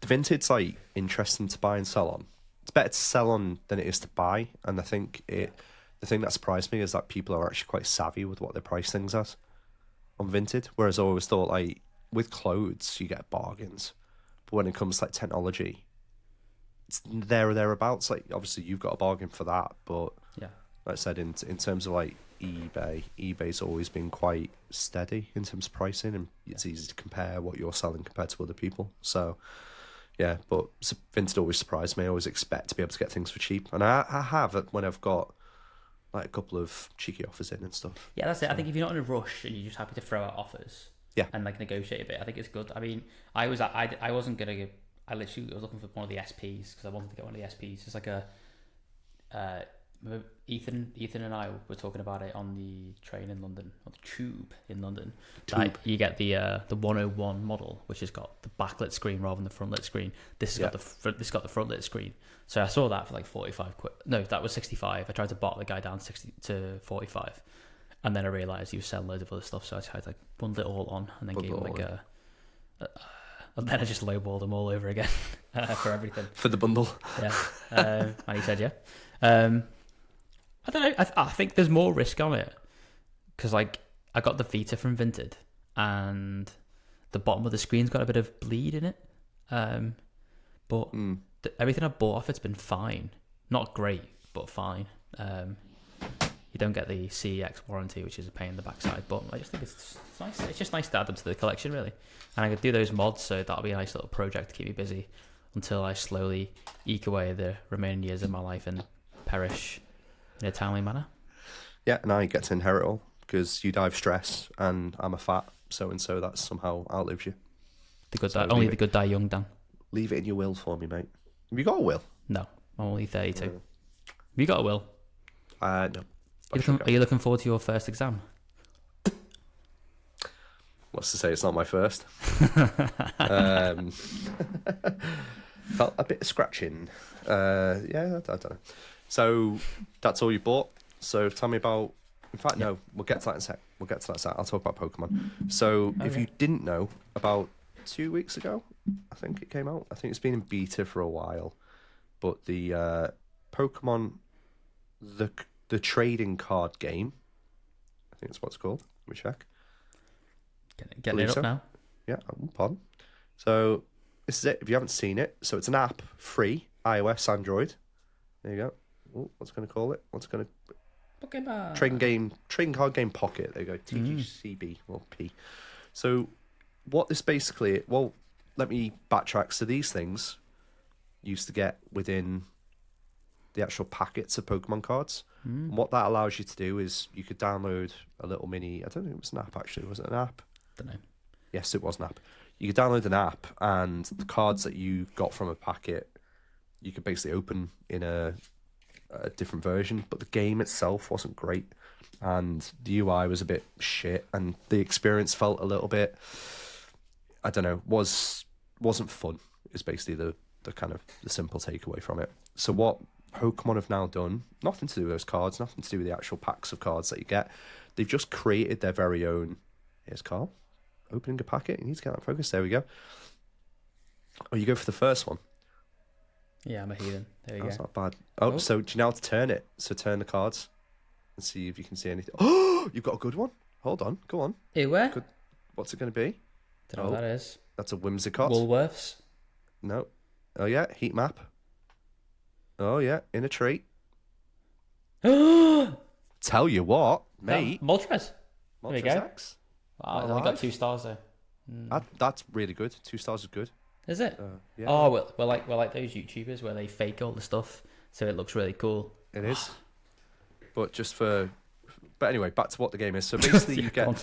S2: Vinted's like interesting to buy and sell on. It's better to sell on than it is to buy. And I think the thing that surprised me is that people are actually quite savvy with what they price things at on Vinted. Whereas I always thought like with clothes you get bargains. But when it comes to like technology, it's there or thereabouts. Like obviously you've got a bargain for that, but like I said, in terms of like eBay's always been quite steady in terms of pricing, and it's easy to compare what you're selling compared to other people. So but Vinted always surprised me. I always expect to be able to get things for cheap, and I have when I've got like a couple of cheeky offers in and stuff.
S1: Yeah, that's it. I think if you're not in a rush and you're just happy to throw out offers, and like negotiate a bit, I think it's good. I mean, I wasn't gonna get. I literally was looking for one of the SPs because I wanted to get one of the SPs. It's like a. Ethan and I were talking about it on the train in London, or the tube in London. Like, you get the 101 model, which has got the backlit screen rather than the frontlit screen. This has got the frontlit screen. So I saw that for like 45 quid. No, that was 65. I tried to bot the guy down 60 to 45, and then I realised he was selling loads of other stuff. So I tried to like bundle it all on, and then gave him like and then I just lowballed him all over again for everything.
S2: For the bundle.
S1: And he said I don't know. I think there's more risk on it because, like, I got the Vita from Vinted, and the bottom of the screen's got a bit of bleed in it. But everything I've bought off it's been fine. Not great, but fine. You don't get the CEX warranty, which is a pain in the backside. But I just think it's nice. It's just nice to add them to the collection, really. And I could do those mods, so that'll be a nice little project to keep me busy until I slowly eke away the remaining years of my life and perish in a timely manner.
S2: Yeah, and I get to inherit all because you die of stress and I'm a fat so that somehow outlives you.
S1: Only the good die young, Dan.
S2: Leave it in your will for me, mate. Have you got a will?
S1: No, I'm only 32. Have you got a will?
S2: No.
S1: Are you looking forward to your first exam?
S2: What's to say it's not my first? Felt a bit scratching. I don't know. So that's all you bought. So tell me about. In fact, no, we'll get to that in a sec. We'll get to that. I'll talk about Pokemon. So, if you didn't know, about 2 weeks ago, I think it came out. I think it's been in beta for a while, but the Pokemon, the trading card game, I think that's what it's called. Let me check.
S1: Getting it up now.
S2: Yeah, pardon. So this is it. If you haven't seen it, so it's an app, free, iOS, Android. There you go. Oh, what's it going to call it? What's it going to?
S1: Pokemon.
S2: Trading card game pocket. There you go. TGCB or P. So what this basically? Well, let me backtrack. So these things used to get within the actual packets of Pokemon cards. And what that allows you to do is you could download a little mini. I don't think it was an app actually. Was it an app?
S1: Don't know.
S2: Yes, it was an app. You could download an app, and the cards that you got from a packet, you could basically open in a different version. But the game itself wasn't great, and the UI was a bit shit, and the experience felt a little bit, I don't know, wasn't fun. Is basically the kind of the simple takeaway from it. So what Pokemon have now done, nothing to do with those cards, nothing to do with the actual packs of cards that you get. They've just created their very own. Here's Carl. Opening a packet. You need to get that focus. There we go. Oh, you go for the first one.
S1: Yeah, I'm a heathen. There you go.
S2: That's not bad. Oh, so do you know how to turn it? So turn the cards and see if you can see anything. Oh, you've got a good one. Hold on. Go on.
S1: Ew, where?
S2: Good. What's it going to be?
S1: Don't know what that is.
S2: That's a Whimsicott.
S1: Woolworths.
S2: No. Oh, yeah. Heat map. Oh, yeah. In a tree. Tell you what, mate.
S1: Moltres. There we go.
S2: X.
S1: Wow, it's only got 2 stars though.
S2: That's really good. 2 stars is good.
S1: Is it?
S2: Yeah.
S1: Oh, we're like those YouTubers where they fake all the stuff so it looks really cool.
S2: It is. But anyway, back to what the game is. So basically, you get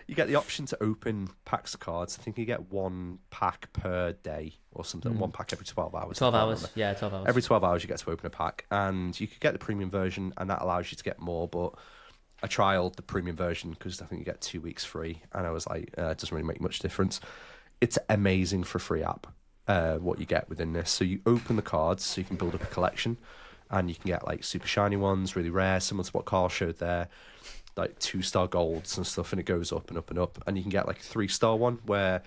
S2: you get the option to open packs of cards. I think you get 1 pack per day or something. 1 pack every 12 hours.
S1: 12 hours. Yeah, 12 hours.
S2: Every 12 hours, you get to open a pack, and you could get the premium version, and that allows you to get more. But I trialed the premium version because I think you get 2 weeks free, and I was like, it doesn't really make much difference. It's amazing for a free app, what you get within this. So you open the cards, so you can build up a collection, and you can get like super shiny ones, really rare, similar to what Carl showed there, like 2-star golds and stuff, and it goes up and up and up. And you can get like a 3-star one where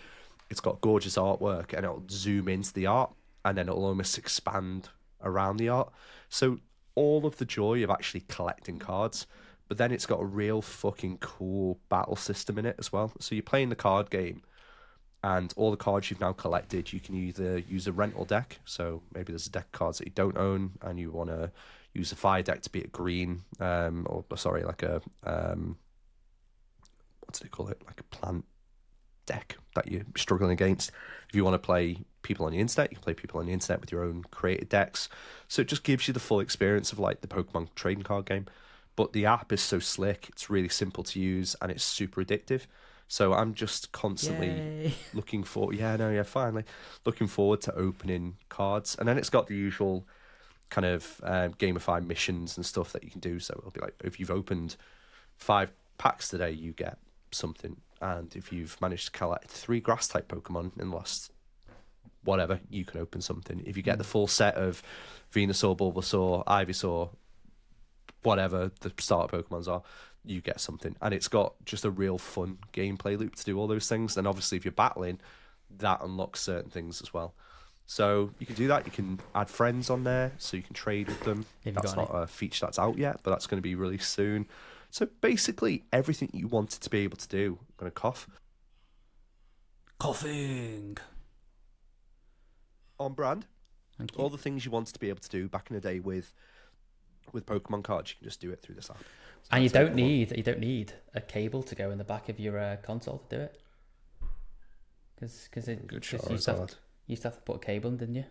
S2: it's got gorgeous artwork, and it'll zoom into the art, and then it'll almost expand around the art. So all of the joy of actually collecting cards. But then it's got a real fucking cool battle system in it as well. So you're playing the card game, and all the cards you've now collected, you can either use a rental deck. So maybe there's a deck of cards that you don't own, and you want to use a fire deck to beat a green, like a what do they call it? Like a plant deck that you're struggling against. If you want to play people on the internet, you can play people on the internet with your own created decks. So it just gives you the full experience of like the Pokemon trading card game. But the app is so slick, it's really simple to use, and it's super addictive. So I'm just constantly looking finally looking forward to opening cards. And then it's got the usual kind of gamified missions and stuff that you can do. So it'll be like, if you've opened 5 packs today, you get something. And if you've managed to collect 3 grass type Pokemon in the last whatever, you can open something. If you get the full set of Venusaur, Bulbasaur, Ivysaur, whatever the starter Pokemons are, you get something. And it's got just a real fun gameplay loop to do all those things. And obviously if you're battling, that unlocks certain things as well. So you can do that. You can add friends on there, so you can trade with them. That's not a feature that's out yet, but that's going to be released soon. So basically everything you wanted to be able to do. I'm going to cough.
S1: Coughing.
S2: On brand.
S1: Thank you.
S2: All the things you wanted to be able to do back in the day with Pokemon cards, you can just do it through this app. So
S1: and you don't need a cable to go in the back of your console to do it. Because you used to have to put a cable in, didn't you?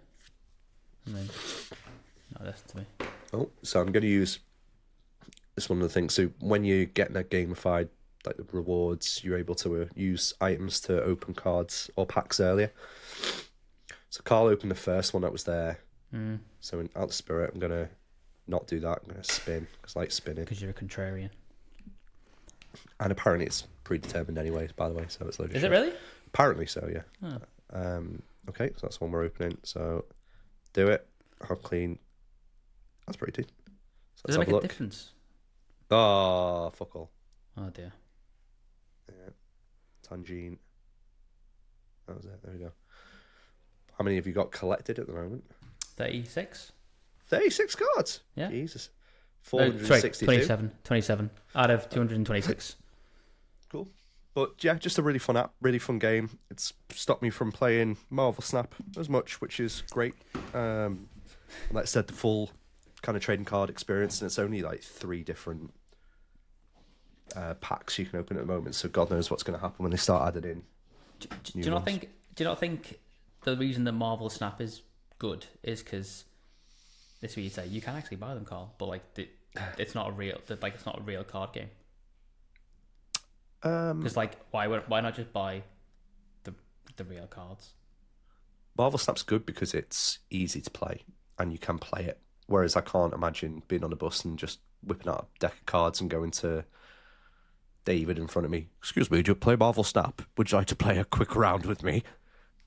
S1: I mean, no, listen to me.
S2: Oh, so I'm going to use this one of the things. So when you're getting a gamified, like the rewards, you're able to use items to open cards or packs earlier. So Carl opened the first one that was there. So in Out Spirit, I'm going to not do that. I'm going to spin, because I like spinning.
S1: Because you're a contrarian.
S2: And apparently it's predetermined anyway, by the way, so it's loaded.
S1: Is it really?
S2: Apparently so, yeah.
S1: Oh.
S2: Okay, so that's one we're opening. So do it. How clean. That's pretty good. So
S1: Does it make a difference?
S2: Oh, fuck all.
S1: Oh dear.
S2: Yeah. Tangent. That was it. There we go. How many have you got collected at the moment?
S1: 36.
S2: 36 cards.
S1: Yeah.
S2: Jesus.
S1: Sorry,
S2: 462.
S1: 27 out of 226.
S2: Cool. But yeah, just a really fun app, really fun game. It's stopped me from playing Marvel Snap as much, which is great. Like I said, the full kind of trading card experience, and it's only like 3 different packs you can open at the moment. So God knows what's going to happen when they start adding in.
S1: Do you not think the reason that Marvel Snap is good is because this is what you say you can actually buy them, Carl, but like it's not a real card game. Because like why not just buy the real cards?
S2: Marvel Snap's good because it's easy to play and you can play it. Whereas I can't imagine being on a bus and just whipping out a deck of cards and going to David in front of me. Excuse me, do you play Marvel Snap? Would you like to play a quick round with me?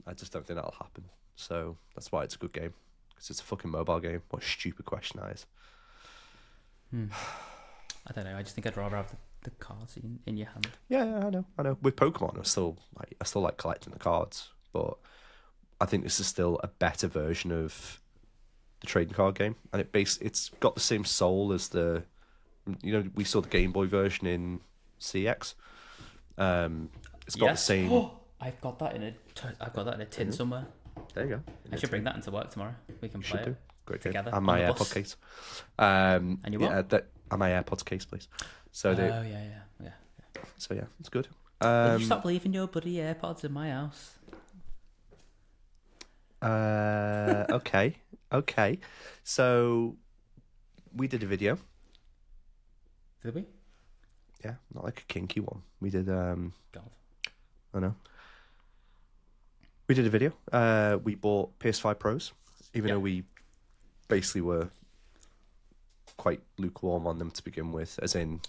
S2: I just don't think that'll happen. So that's why it's a good game. Because it's a fucking mobile game. What a stupid question that is.
S1: I don't know. I just think I'd rather have the cards in your hand.
S2: Yeah, I know. With Pokemon, I still like collecting the cards, but I think this is still a better version of the trading card game, and it's got the same soul as we saw the Game Boy version in CX. It's got the same.
S1: Oh, I've got that in a tin somewhere.
S2: There you go.
S1: I should bring that into work tomorrow. We can play it.
S2: Great
S1: together
S2: game. And my AirPod case. And
S1: you what?
S2: And my AirPods case, please. So
S1: yeah.
S2: So yeah, it's good.
S1: Will you stop leaving your bloody AirPods in my house?
S2: Okay. So we did a video.
S1: Did we?
S2: Yeah, not like a kinky one. We did.
S1: God.
S2: I know. We did a video. We bought PS5 Pros, even though we basically were quite lukewarm on them to begin with, as in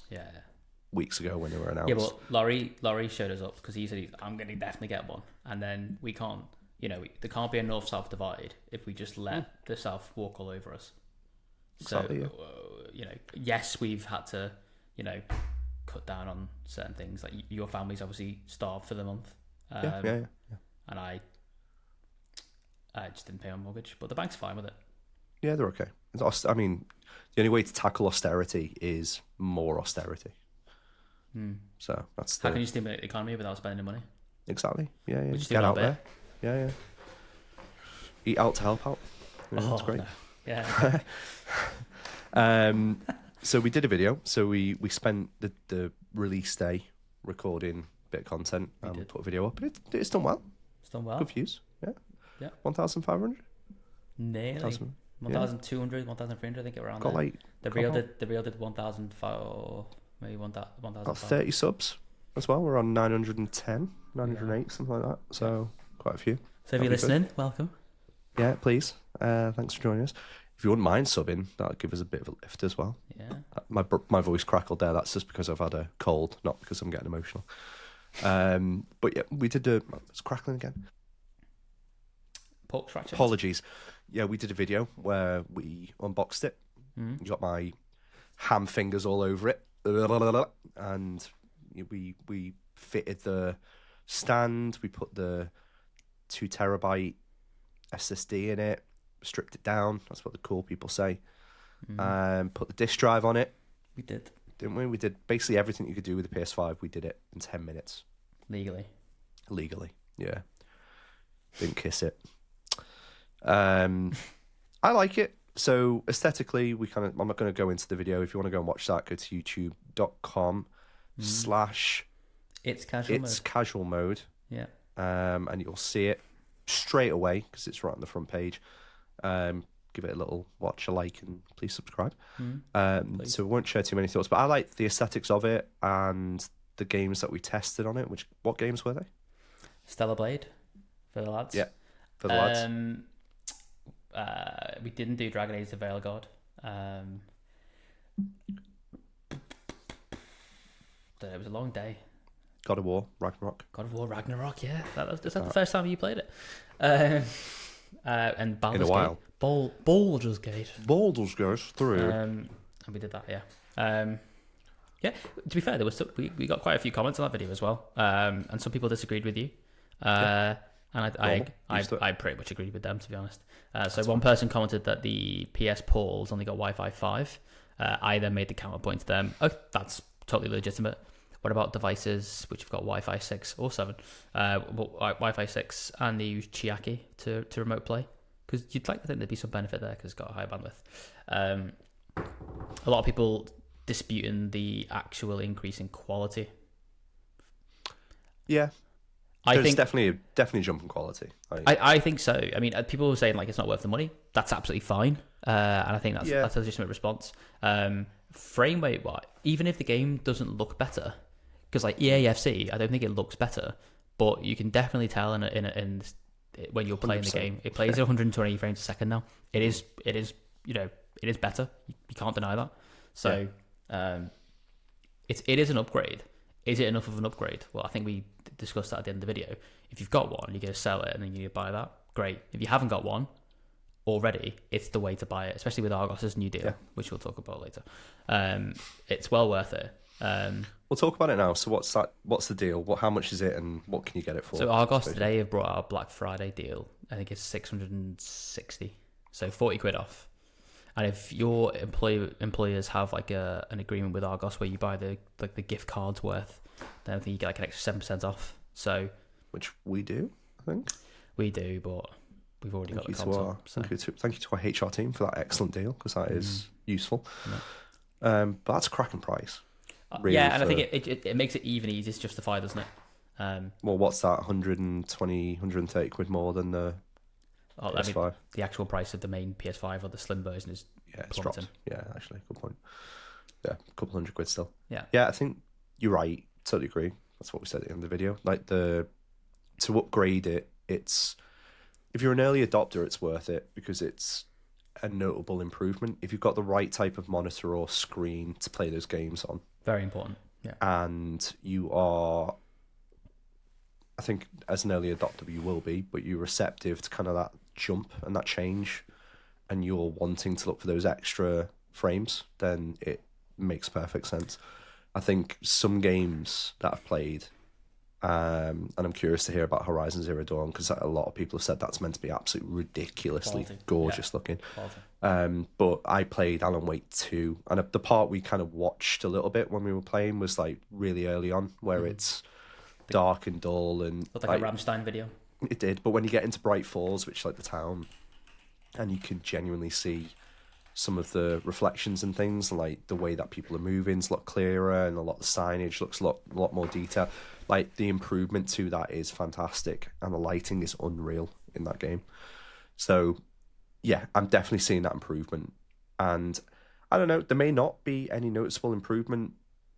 S2: weeks ago when they were announced.
S1: Yeah, but Laurie showed us up because he said I'm going to definitely get one, and then we can't. There can't be a north-south divide if we just let the south walk all over us.
S2: Exactly,
S1: So, yes, we've had to, cut down on certain things. Like your family's obviously starved for the month.
S2: Yeah.
S1: And I just didn't pay my mortgage, but the bank's fine with it.
S2: Yeah, they're okay. I mean, the only way to tackle austerity is more austerity. So that's
S1: how can you stimulate the economy without spending money?
S2: Exactly. Yeah.
S1: Get
S2: out there. Yeah. Eat out to help out. Yeah, that's great.
S1: No. Yeah.
S2: So we did a video. So we spent the release day recording a bit of content and put a video up. And it's done well.
S1: It's done well.
S2: Good views.
S1: Yeah.
S2: 1,500.
S1: Nearly. 1,200, 1,300. I think it around
S2: got
S1: there.
S2: Like
S1: the real did 1,005, maybe 1,000.
S2: About 30 subs as well. We're on 910, 908, something like that. So quite a few.
S1: So if you're listening, welcome.
S2: Yeah, please. Thanks for joining us. If you wouldn't mind subbing, that'd give us a bit of a lift as well.
S1: Yeah.
S2: My voice crackled there. That's just because I've had a cold, not because I'm getting emotional. But yeah, we did it's crackling again.
S1: Pork scratching.
S2: Apologies. Yeah, we did a video where we unboxed it. You got my ham fingers all over it, and we fitted the stand. We put the 2 terabyte SSD in it, stripped it down. That's what the cool people say. Put the disk drive on it.
S1: We did,
S2: didn't we? We did basically everything you could do with the PS5. We did it in 10 minutes.
S1: Legally,
S2: yeah. Didn't kiss it. I like it. So aesthetically, I'm not going to go into the video. If you want to go and watch that, go to youtube.com/ It's casual mode.
S1: Yeah.
S2: And you'll see it straight away because it's right on the front page. Give it a little watch, a like, and please subscribe.
S1: Please.
S2: So we won't share too many thoughts, but I like the aesthetics of it and the games that we tested on it. What games were they?
S1: Stellar Blade for the lads.
S2: Yeah, for the lads.
S1: We didn't do Dragon Age: The Veil God. It was a long day.
S2: God of War
S1: Ragnarok. Yeah, is that the first time you played it? And Baldur's
S2: in a while.
S1: Baldur's Gate.
S2: Baldur's Gate 3.
S1: And we did that. Yeah. Yeah, to be fair, we got quite a few comments on that video as well, and some people disagreed with you, and I pretty much agreed with them, to be honest. So one person commented that the PS Portals only got Wi-Fi 5. I then made the counterpoint to them. Oh, that's totally legitimate. What about devices which have got Wi-Fi 6 or 7? Wi-Fi 6 and they use Chiaki to remote play, because you'd like to think there'd be some benefit there because it's got a high bandwidth. A lot of people disputing the actual increase in quality.
S2: Yeah, I think definitely a jump in quality.
S1: I think so. I mean, people were saying like it's not worth the money. That's absolutely fine, and I think that's a legitimate response. Frame rate, even if the game doesn't look better, because like EAFC, I don't think it looks better, but you can definitely tell in when you're playing 100%. The game, it plays at 120 frames a second now. It is better. You can't deny that. So. It is an upgrade. Is it enough of an upgrade? Well, I think we discussed that at the end of the video. If you've got one, you're going to sell it and then you buy that. Great. If you haven't got one already, it's the way to buy it, especially with Argos's new deal, which we'll talk about later. It's well worth it.
S2: We'll talk about it now. So what's the deal? How much is it and what can you get it for?
S1: So Argos today have brought out a Black Friday deal. I think it's 660. So 40 quid off. And if your employers have like an agreement with Argos where you buy the gift cards worth, then I think you get like an extra 7% off. So,
S2: which we do, I think
S1: we do, but we've already got the console.
S2: Thank you to our HR team for that excellent deal, because that is useful. Yeah. But that's a cracking price. Really,
S1: and I think it makes it even easier to justify, doesn't it?
S2: Well, what's that? 120, 130 quid more than the PS5.
S1: I mean, the actual price of the main PS5 or the slim version is
S2: it's dropped. Yeah, actually, good point. Yeah, a couple $100 still.
S1: Yeah,
S2: I think you're right. Totally agree. That's what we said at the end of the video. Like to upgrade it, it's if you're an early adopter, it's worth it because it's a notable improvement. If you've got the right type of monitor or screen to play those games on,
S1: very important. Yeah,
S2: and you are. I think as an early adopter you will be, but you're receptive to kind of that jump and that change, and you're wanting to look for those extra frames, then it makes perfect sense. I think some games that I've played, and I'm curious to hear about Horizon Zero Dawn, because a lot of people have said that's meant to be absolutely ridiculously gorgeous looking. But I played Alan Wake 2, and the part we kind of watched a little bit when we were playing was like really early on, where it's dark and dull and
S1: looked like a Rammstein video.
S2: It did, but when you get into Bright Falls, which is like the town, and you can genuinely see some of the reflections and things, like the way that people are moving is a lot clearer, and a lot of the signage looks a lot more detailed. Like the improvement to that is fantastic, and the lighting is unreal in that game. So yeah, I'm definitely seeing that improvement, and I don't know, there may not be any noticeable improvement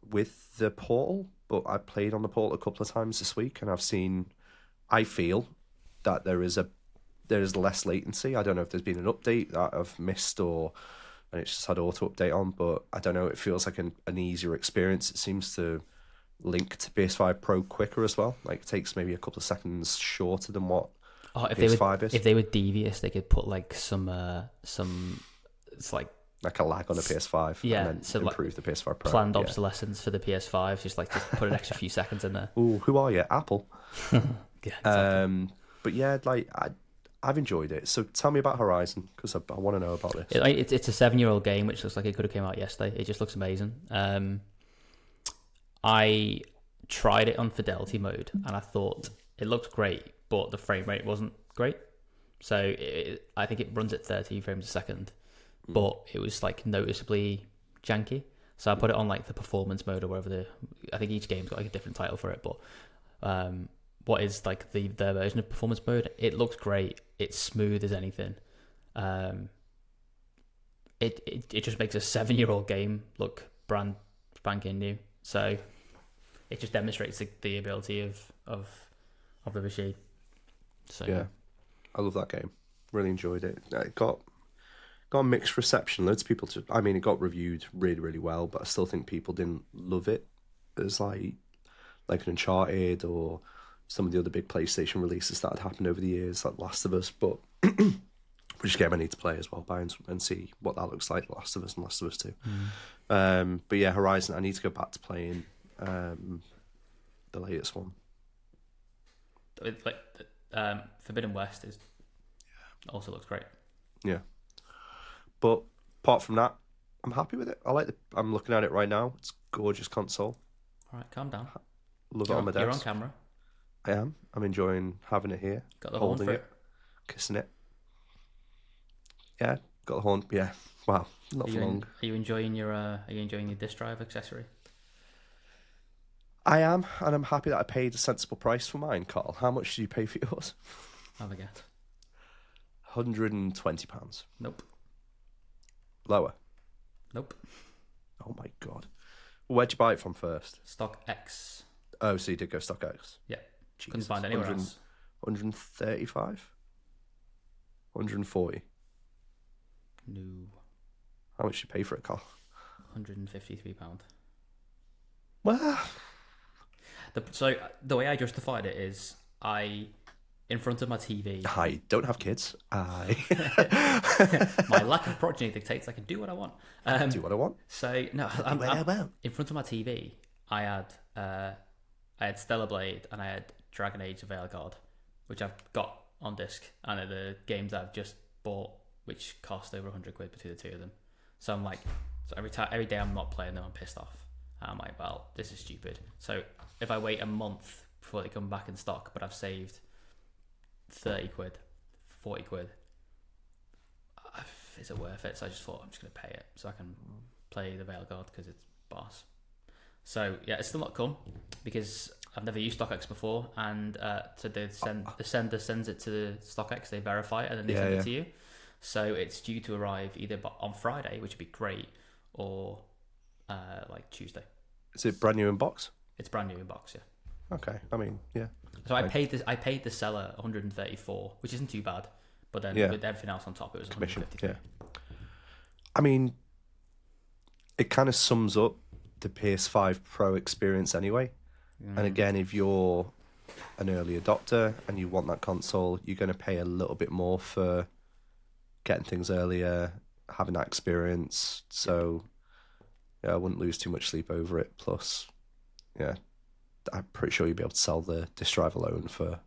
S2: with the Portal, but I played on the Portal a couple of times this week, and I feel that there is less latency. I don't know if there's been an update that I've missed and it's just had auto update on, but I don't know. It feels like an easier experience. It seems to link to PS5 Pro quicker as well. Like it takes maybe a couple of seconds shorter than what PS5 is.
S1: If they were devious, they could put like some it's like
S2: a lag on a PS5, and then improve the PS5 Pro.
S1: Planned obsolescence for the PS5, just put an extra few seconds in there.
S2: Ooh, who are you, Apple?
S1: Yeah, exactly.
S2: But yeah, like I've enjoyed it. So tell me about Horizon, because I want to know about this.
S1: It's a 7-year-old game, which looks like it could have came out yesterday. It just looks amazing. I tried it on fidelity mode, and I thought it looked great, but the frame rate wasn't great. So I think it runs at 30 frames a second. But it was like noticeably janky, so I put it on like the performance mode or whatever. I think each game's got like a different title for it, but what is like their version of performance mode? It looks great. It's smooth as anything. It just makes a 7-year-old game look brand spanking new. So it just demonstrates the ability of the machine. So
S2: yeah, I love that game. Really enjoyed it. It got a mixed reception. Loads of people it got reviewed really, really well, but I still think people didn't love it as like an Uncharted or some of the other big PlayStation releases that had happened over the years, like Last of Us. But which is a game I need to play as well, and see what that looks like. Last of Us and Last of Us 2. But yeah, Horizon. I need to go back to playing the latest one.
S1: Like Forbidden West is also looks great.
S2: Yeah, but apart from that, I'm happy with it. I'm looking at it right now. It's a gorgeous console.
S1: All right, calm down.
S2: Love it on my desk.
S1: You're on camera.
S2: I am. I'm enjoying having it here.
S1: Got the horn
S2: holding
S1: for
S2: it, kissing it. Yeah, got the horn. Yeah. Wow, not for long.
S1: Are you enjoying your disc drive accessory?
S2: I am, and I'm happy that I paid a sensible price for mine, Carl. How much did you pay for yours?
S1: Have a guess.
S2: £120.
S1: Nope.
S2: Lower.
S1: Nope.
S2: Oh my god. Where'd you buy it from first?
S1: Stock X.
S2: Oh, so you did go Stock X.
S1: Yeah.
S2: Jesus.
S1: Couldn't find anywhere else.
S2: 135? 140?
S1: No.
S2: How much did you pay for it, Carl?
S1: £153.
S2: Well,
S1: So the way I justified it is in front of my TV.
S2: I don't have kids.
S1: My lack of progeny dictates I can do what I want.
S2: Do what I want.
S1: So no, I'm in front of my TV. I had Stellar Blade and I had Dragon Age of Veilguard, which I've got on disc, and they're the games I've just bought, which cost over £100 between the two of them. So I'm like, every day I'm not playing them, I'm pissed off. And I'm like, well, this is stupid. So if I wait a month before they come back in stock, but I've saved £30, £40, is it worth it? So I just thought I'm just going to pay it so I can play the Veilguard because it's boss. So yeah, it's still not come because I've never used StockX before, and so the sender sends it to the StockX, they verify it, and then they send it to you. So it's due to arrive either on Friday, which would be great, or like Tuesday.
S2: Is it brand new in box?
S1: It's brand new in box, yeah.
S2: Okay, I mean, yeah.
S1: So I paid the seller 134, which isn't too bad, but then with everything else on top, it was
S2: Commission.
S1: 153.
S2: Yeah. I mean, it kind of sums up the PS5 Pro experience anyway. And again, if you're an early adopter and you want that console, you're going to pay a little bit more for getting things earlier, having that experience. So yeah, I wouldn't lose too much sleep over it. Plus, yeah, I'm pretty sure you'll be able to sell the disc drive alone for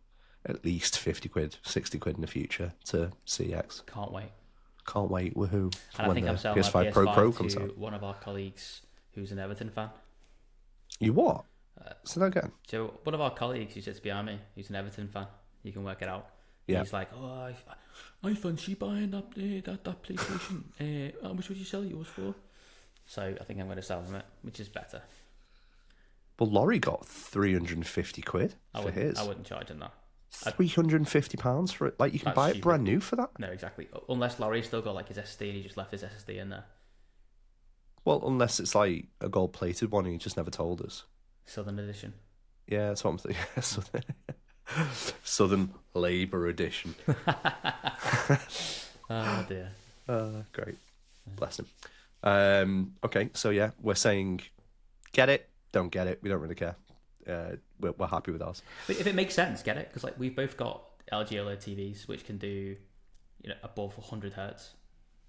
S2: at least £50, £60 in the future to CX.
S1: Can't wait.
S2: Can't wait, woohoo.
S1: And I think I'm selling
S2: PS5
S1: my PS5
S2: Pro comes
S1: to
S2: out.
S1: one of our colleagues who's an Everton fan.
S2: You what? Say that again.
S1: So one of our colleagues who sits behind me, who's an Everton fan, you can work it out.
S2: Yeah.
S1: He's like, oh, I fancy buying that PlayStation. How much would you sell yours for? So I think I'm going to sell him it, which is better.
S2: Well, Laurie got £350 for his.
S1: I wouldn't charge him that.
S2: £350 for it. Like, you can buy it brand new for that.
S1: No, exactly. Unless Laurie's still got like his SSD and he just left his SSD in there.
S2: Well, unless it's like a gold-plated one and he just never told us.
S1: Southern edition.
S2: Yeah, that's what I'm thinking. Southern Labour edition.
S1: Oh dear.
S2: Great. Bless him. Okay, so yeah, we're saying get it, don't get it. We don't really care. We're happy with ours.
S1: But if it makes sense, get it, because like we've both got LG OLED TVs which can do, above 100 hertz.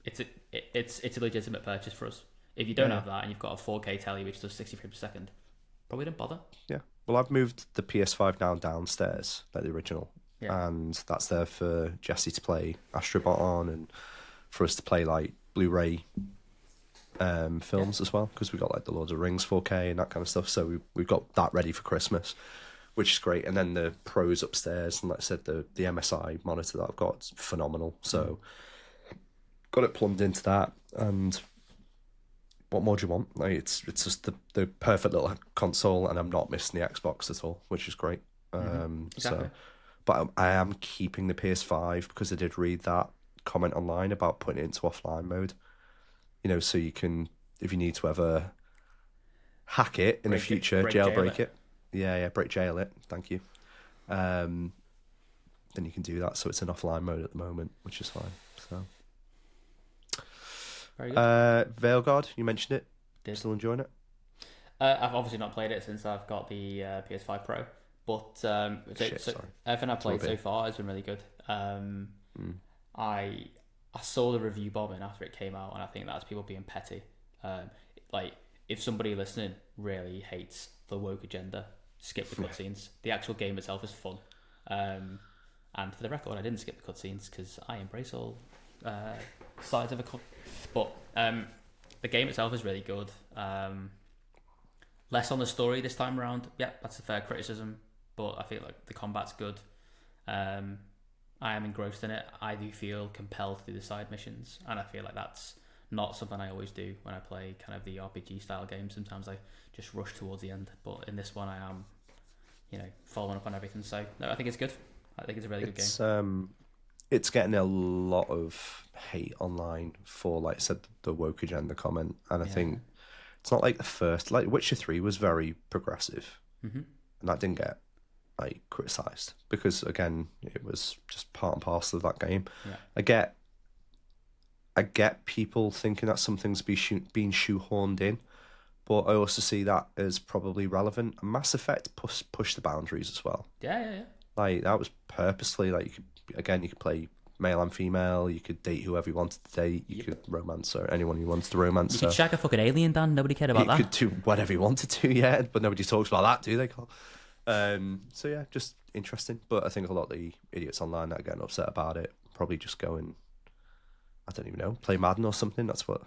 S1: It's a legitimate purchase for us. If you don't have that and you've got a 4K telly which does 60 frames per second, probably don't bother.
S2: Yeah. Well, I've moved the PS5 now downstairs, like the original, and that's there for Jesse to play Astrobot on, and for us to play like Blu-ray films as well, because we got like the Lord of the Rings 4K and that kind of stuff. So we've got that ready for Christmas, which is great. And then the Pros upstairs, and like I said, the MSI monitor that I've got is phenomenal. So got it plumbed into that, and what more do you want? Like, it's just the perfect little console, and I'm not missing the Xbox at all, which is great.
S1: Exactly.
S2: So, but I am keeping the PS5 because I did read that comment online about putting it into offline mode. So you can, if you need to ever hack it in the future, jailbreak it. Yeah, break jail it. Thank you. Then you can do that. So it's in offline mode at the moment, which is fine. So.
S1: Very good.
S2: Veilguard, you mentioned it. Still enjoying it?
S1: I've obviously not played it since I've got the PS5 Pro, but everything I've played so far has been really good. I I saw the review bombing after it came out, and I think that's people being petty. Like, if somebody listening really hates the woke agenda, skip the cutscenes. The actual game itself is fun. And for the record, I didn't skip the cutscenes because I embrace all sides of a But the game itself is really good. Less on the story this time around. Yeah, that's a fair criticism, but I feel like the combat's good. I am engrossed in it. I do feel compelled to do the side missions, and I feel like that's not something I always do when I play kind of the RPG style games. Sometimes I just rush towards the end, but in this one I am, following up on everything. So no, I think it's good. I think it's a really good game.
S2: It's getting a lot of hate online for, like I said, the woke agenda comment, and I think it's not like the first. Like Witcher 3 was very progressive, and that didn't get criticised because, again, it was just part and parcel of that game.
S1: Yeah.
S2: I get people thinking that something's being shoehorned in, but I also see that as probably relevant. And Mass Effect pushed the boundaries as well.
S1: Yeah.
S2: Like, that was purposely, like, you could play male and female, you could date whoever you wanted to date, you could romance or anyone you wanted to romance.
S1: You could shag a fucking alien, Dan. Nobody cared about that.
S2: You could do whatever you wanted to, yeah, but nobody talks about that, do they, Carl? So yeah, just interesting. But I think a lot of the idiots online that are getting upset about it probably just go and, I don't even know, play Madden or something. That's what.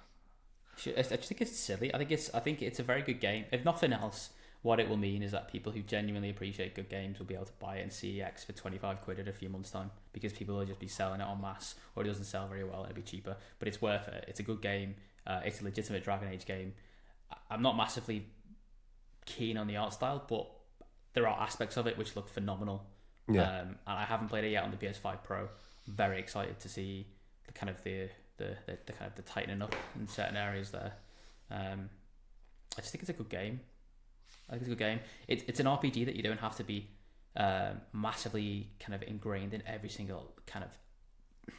S1: I just think it's silly. I think it's a very good game. If nothing else, what it will mean is that people who genuinely appreciate good games will be able to buy it in CEX for 25 quid in a few months' time, because people will just be selling it en masse, or it doesn't sell very well and it'll be cheaper. But it's worth it. It's a good game. It's a legitimate Dragon Age game. I'm not massively keen on the art style, but there are aspects of it which look phenomenal.
S2: Yeah.
S1: And I haven't played it yet on the PS5 Pro. Very excited to see the kind of the tightening up in certain areas there. I just think it's a good game. I think it's a good game. It's an RPG that you don't have to be massively kind of ingrained in every single kind of,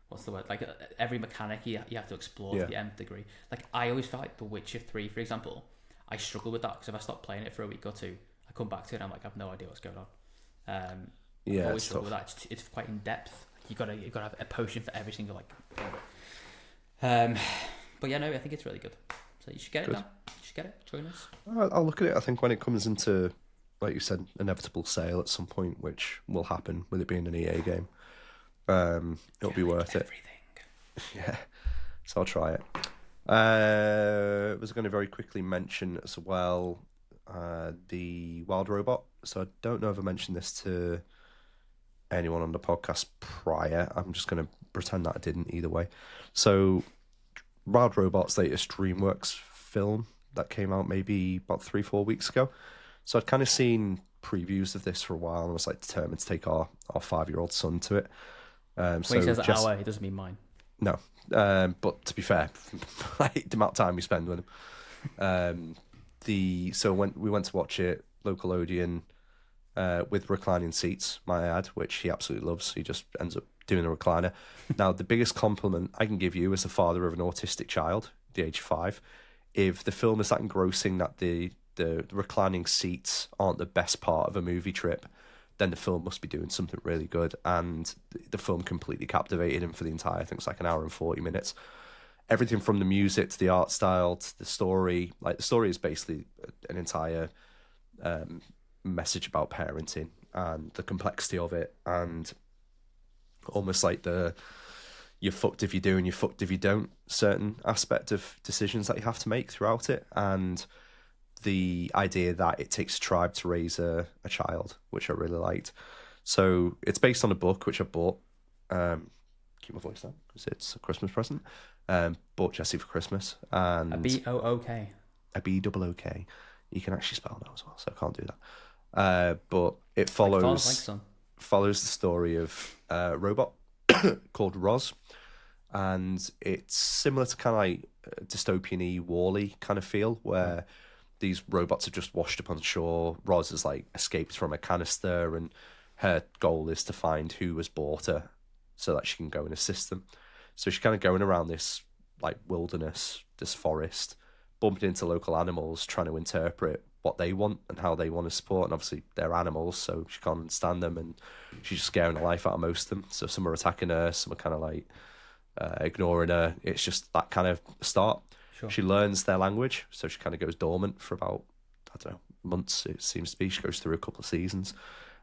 S1: what's the word, like every mechanic you have to explore to the nth degree. Like, I always felt like The Witcher 3, for example, I struggle with that because if I stop playing it for a week or two, I come back to it and I'm like, I have no idea what's going on.
S2: Yeah,
S1: I always struggle with that. It's quite in depth. You gotta have a potion for every single but yeah, no, I think it's really good. So you should get it now. You should get it. Join us.
S2: I'll look at it. I think when it comes into, like you said, inevitable sale at some point, which will happen with it being an EA game, it'll be worth it. Yeah, so I'll try it. I was going to very quickly mention as well the Wild Robot. So I don't know if I mentioned this to anyone on the podcast prior. I'm just going to pretend that I didn't either way. So Wild Robot's latest DreamWorks film that came out maybe about 3-4 weeks ago. So I'd kind of seen previews of this for a while and I was like determined to take our 5-year-old son to it.
S1: When he says our, he doesn't mean mine.
S2: No, but to be fair, like the amount of time we spend with him. So when we went to watch it, local Odeon, with reclining seats, my ad, which he absolutely loves. He just ends up doing a recliner. Now, the biggest compliment I can give you as the father of an autistic child, the age of 5, if the film is that engrossing that the reclining seats aren't the best part of a movie trip, then the film must be doing something really good. And the film completely captivated him for the entire, I think it's like an hour and 40 minutes. Everything from the music to the art style to the story. Like, the story is basically an entire message about parenting and the complexity of it, and almost like you're fucked if you do and you're fucked if you don't certain aspect of decisions that you have to make throughout it, and the idea that it takes a tribe to raise a child, which I really liked. So it's based on a book which I bought, keep my voice down because it's a Christmas present, bought Jesse for Christmas, and
S1: a B-O-O-K.
S2: A B-O-O-K. You can actually spell that as well, so I can't do that. But it follows the story of a robot called Roz, and it's similar to kind of like dystopian-y Wall-E kind of feel, where these robots have just washed up on shore. Roz has like escaped from a canister, and her goal is to find who has bought her so that she can go and assist them. So she's kind of going around this like wilderness, this forest, bumping into local animals, trying to interpret what they want and how they want to support. And obviously they're animals, so she can't understand them, and she's just scaring the life out of most of them. So some are attacking her, some are kind of like ignoring her. It's just that kind of start.
S1: Sure.
S2: She learns their language, so she kind of goes dormant for about, I don't know, months, it seems to be. She goes through a couple of seasons.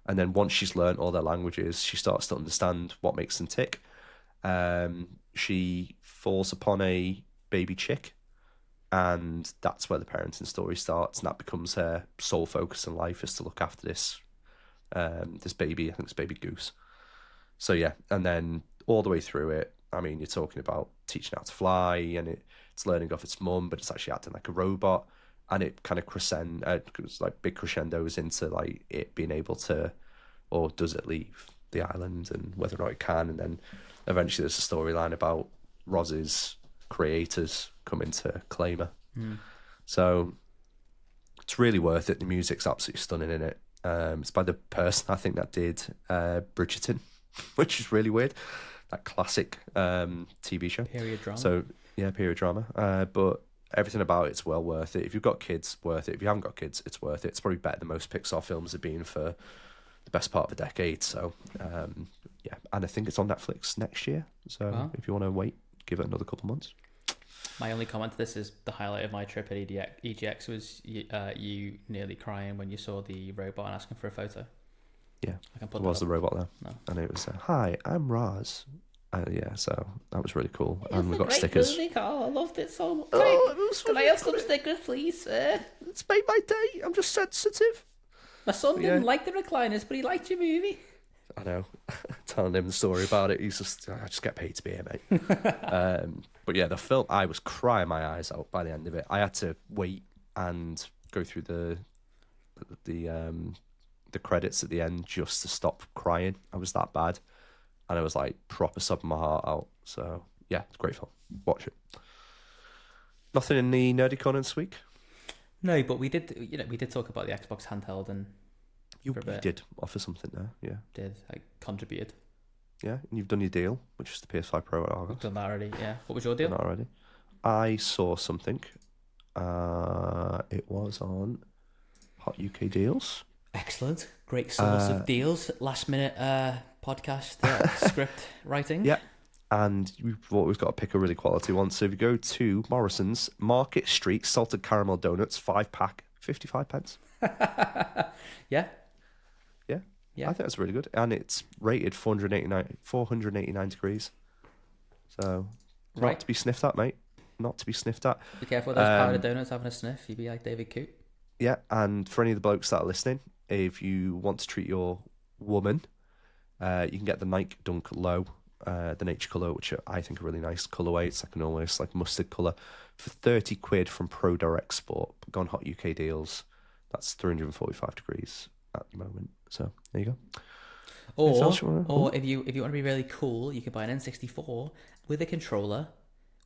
S2: And then once she's learned all their languages, she starts to understand what makes them tick. She falls upon a baby chick, and that's where the parenting story starts, and that becomes her sole focus in life, is to look after this baby. I think it's baby Goose. So yeah, and then all the way through it, I mean, you're talking about teaching how to fly, and it's learning off its mum, but it's actually acting like a robot, and it kind of like big crescendos into like it being able to, or does it leave the island, and whether or not it can, and then eventually there's a storyline about Roz's creators coming to claim her. So it's really worth it. The music's absolutely stunning in it. It's by the person I think that did Bridgerton, which is really weird. That classic TV show.
S1: Period drama.
S2: So yeah, period drama. But everything about it's well worth it. If you've got kids, worth it. If you haven't got kids, it's worth it. It's probably better than most Pixar films have been for the best part of a decade. So yeah, and I think it's on Netflix next year. So if you want to wait, give it another couple months.
S1: My only comment to this is the highlight of my trip at EGX was you nearly crying when you saw the robot and asking for a photo.
S2: Yeah,
S1: I can put
S2: there was the robot there.
S1: No.
S2: And it was, hi, I'm Roz. Yeah, so that was really cool. And we got stickers.
S1: Movie, Carl. I loved it so much.
S2: Can
S1: I have some stickers, please, sir?
S2: It's made my day. I'm just sensitive.
S1: My son didn't like the recliners, but he liked your movie.
S2: I know. Telling him the story about it, he's just, I just get paid to be here, mate. But yeah, the film, I was crying my eyes out by the end of it. I had to wait and go through the credits at the end just to stop crying. I was that bad, and I was like proper sobbing my heart out. So yeah, it's a great film. Watch it. Nothing in the nerdy corner this week.
S1: No, but we did talk about the Xbox handheld, and
S2: you did offer something there. Yeah,
S1: I contributed.
S2: Yeah, and you've done your deal, which is the PS5 Pro at Argos.
S1: We've done that already. Yeah. What was your deal?
S2: Done that already. I saw something. It was on Hot UK Deals.
S1: Excellent. Great source of deals. Last minute podcast script writing.
S2: Yeah. And we've got to pick a really quality one. So if you go to Morrison's, Market Street Salted Caramel Donuts, 5-pack, 55 pence.
S1: Yeah.
S2: Yeah. I think that's really good. And it's rated 489 degrees. So, not to be sniffed at, mate. Not to be sniffed at.
S1: Be careful with those powdered donuts having a sniff. You'd be like David Coote.
S2: Yeah, and for any of the blokes that are listening, if you want to treat your woman, you can get the Nike Dunk Low, the nature colour, which I think are really nice colourway. It's like an almost like mustard colour for 30 quid from Pro Direct Sport. Go on Hot UK Deals. That's 345 degrees at the moment. So there you go.
S1: Or if you want to be really cool, you can buy an N64 with a controller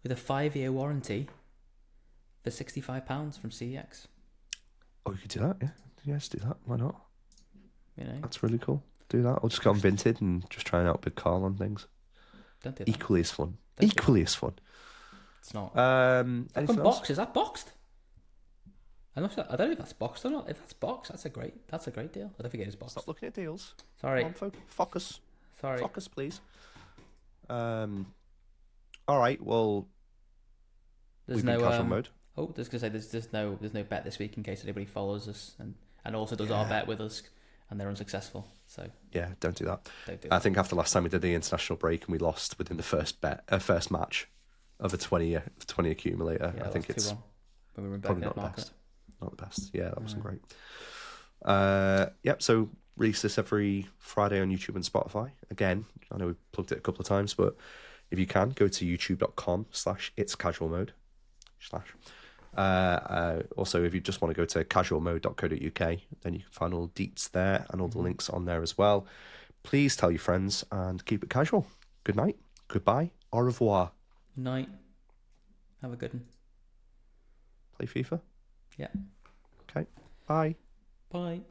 S1: with a 5-year warranty for £65 from CEX.
S2: Oh, you could do that, yeah. Yes, do that. Why not?
S1: You know,
S2: that's really cool. Do that. Or just go on Vinted and just try and out big Carl on things.
S1: Don't do that.
S2: Equally as fun. It's not.
S1: Anything else? Is that boxed? I don't know if that's boxed or not. If that's boxed, that's a great deal. I don't think it is boxed.
S2: Stop looking at deals.
S1: Sorry.
S2: Come on, focus.
S1: Sorry.
S2: Focus, please. All right. Well,
S1: there's
S2: no casual mode.
S1: Oh, just gonna say there's no bet this week in case anybody follows us and also does our bet with us and they're unsuccessful. So
S2: yeah, don't do that.
S1: Don't do
S2: I think after last time we did the international break and we lost within the first match of a 20 accumulator.
S1: Yeah,
S2: I think it's
S1: 2-1 when we were in
S2: probably not the best. Not the best. Yeah, that wasn't great. Yep. So release this every Friday on YouTube and Spotify. Again, I know we plugged it a couple of times, but if you can, go to youtube.com/itscasualmode/. Also, if you just want to go to casualmode.co.uk, then you can find all the deets there and all the links on there as well. Please tell your friends and keep it casual. Good night. Goodbye. Au revoir.
S1: Night. Have a good one.
S2: Play FIFA?
S1: Yeah.
S2: Okay. Bye.
S1: Bye.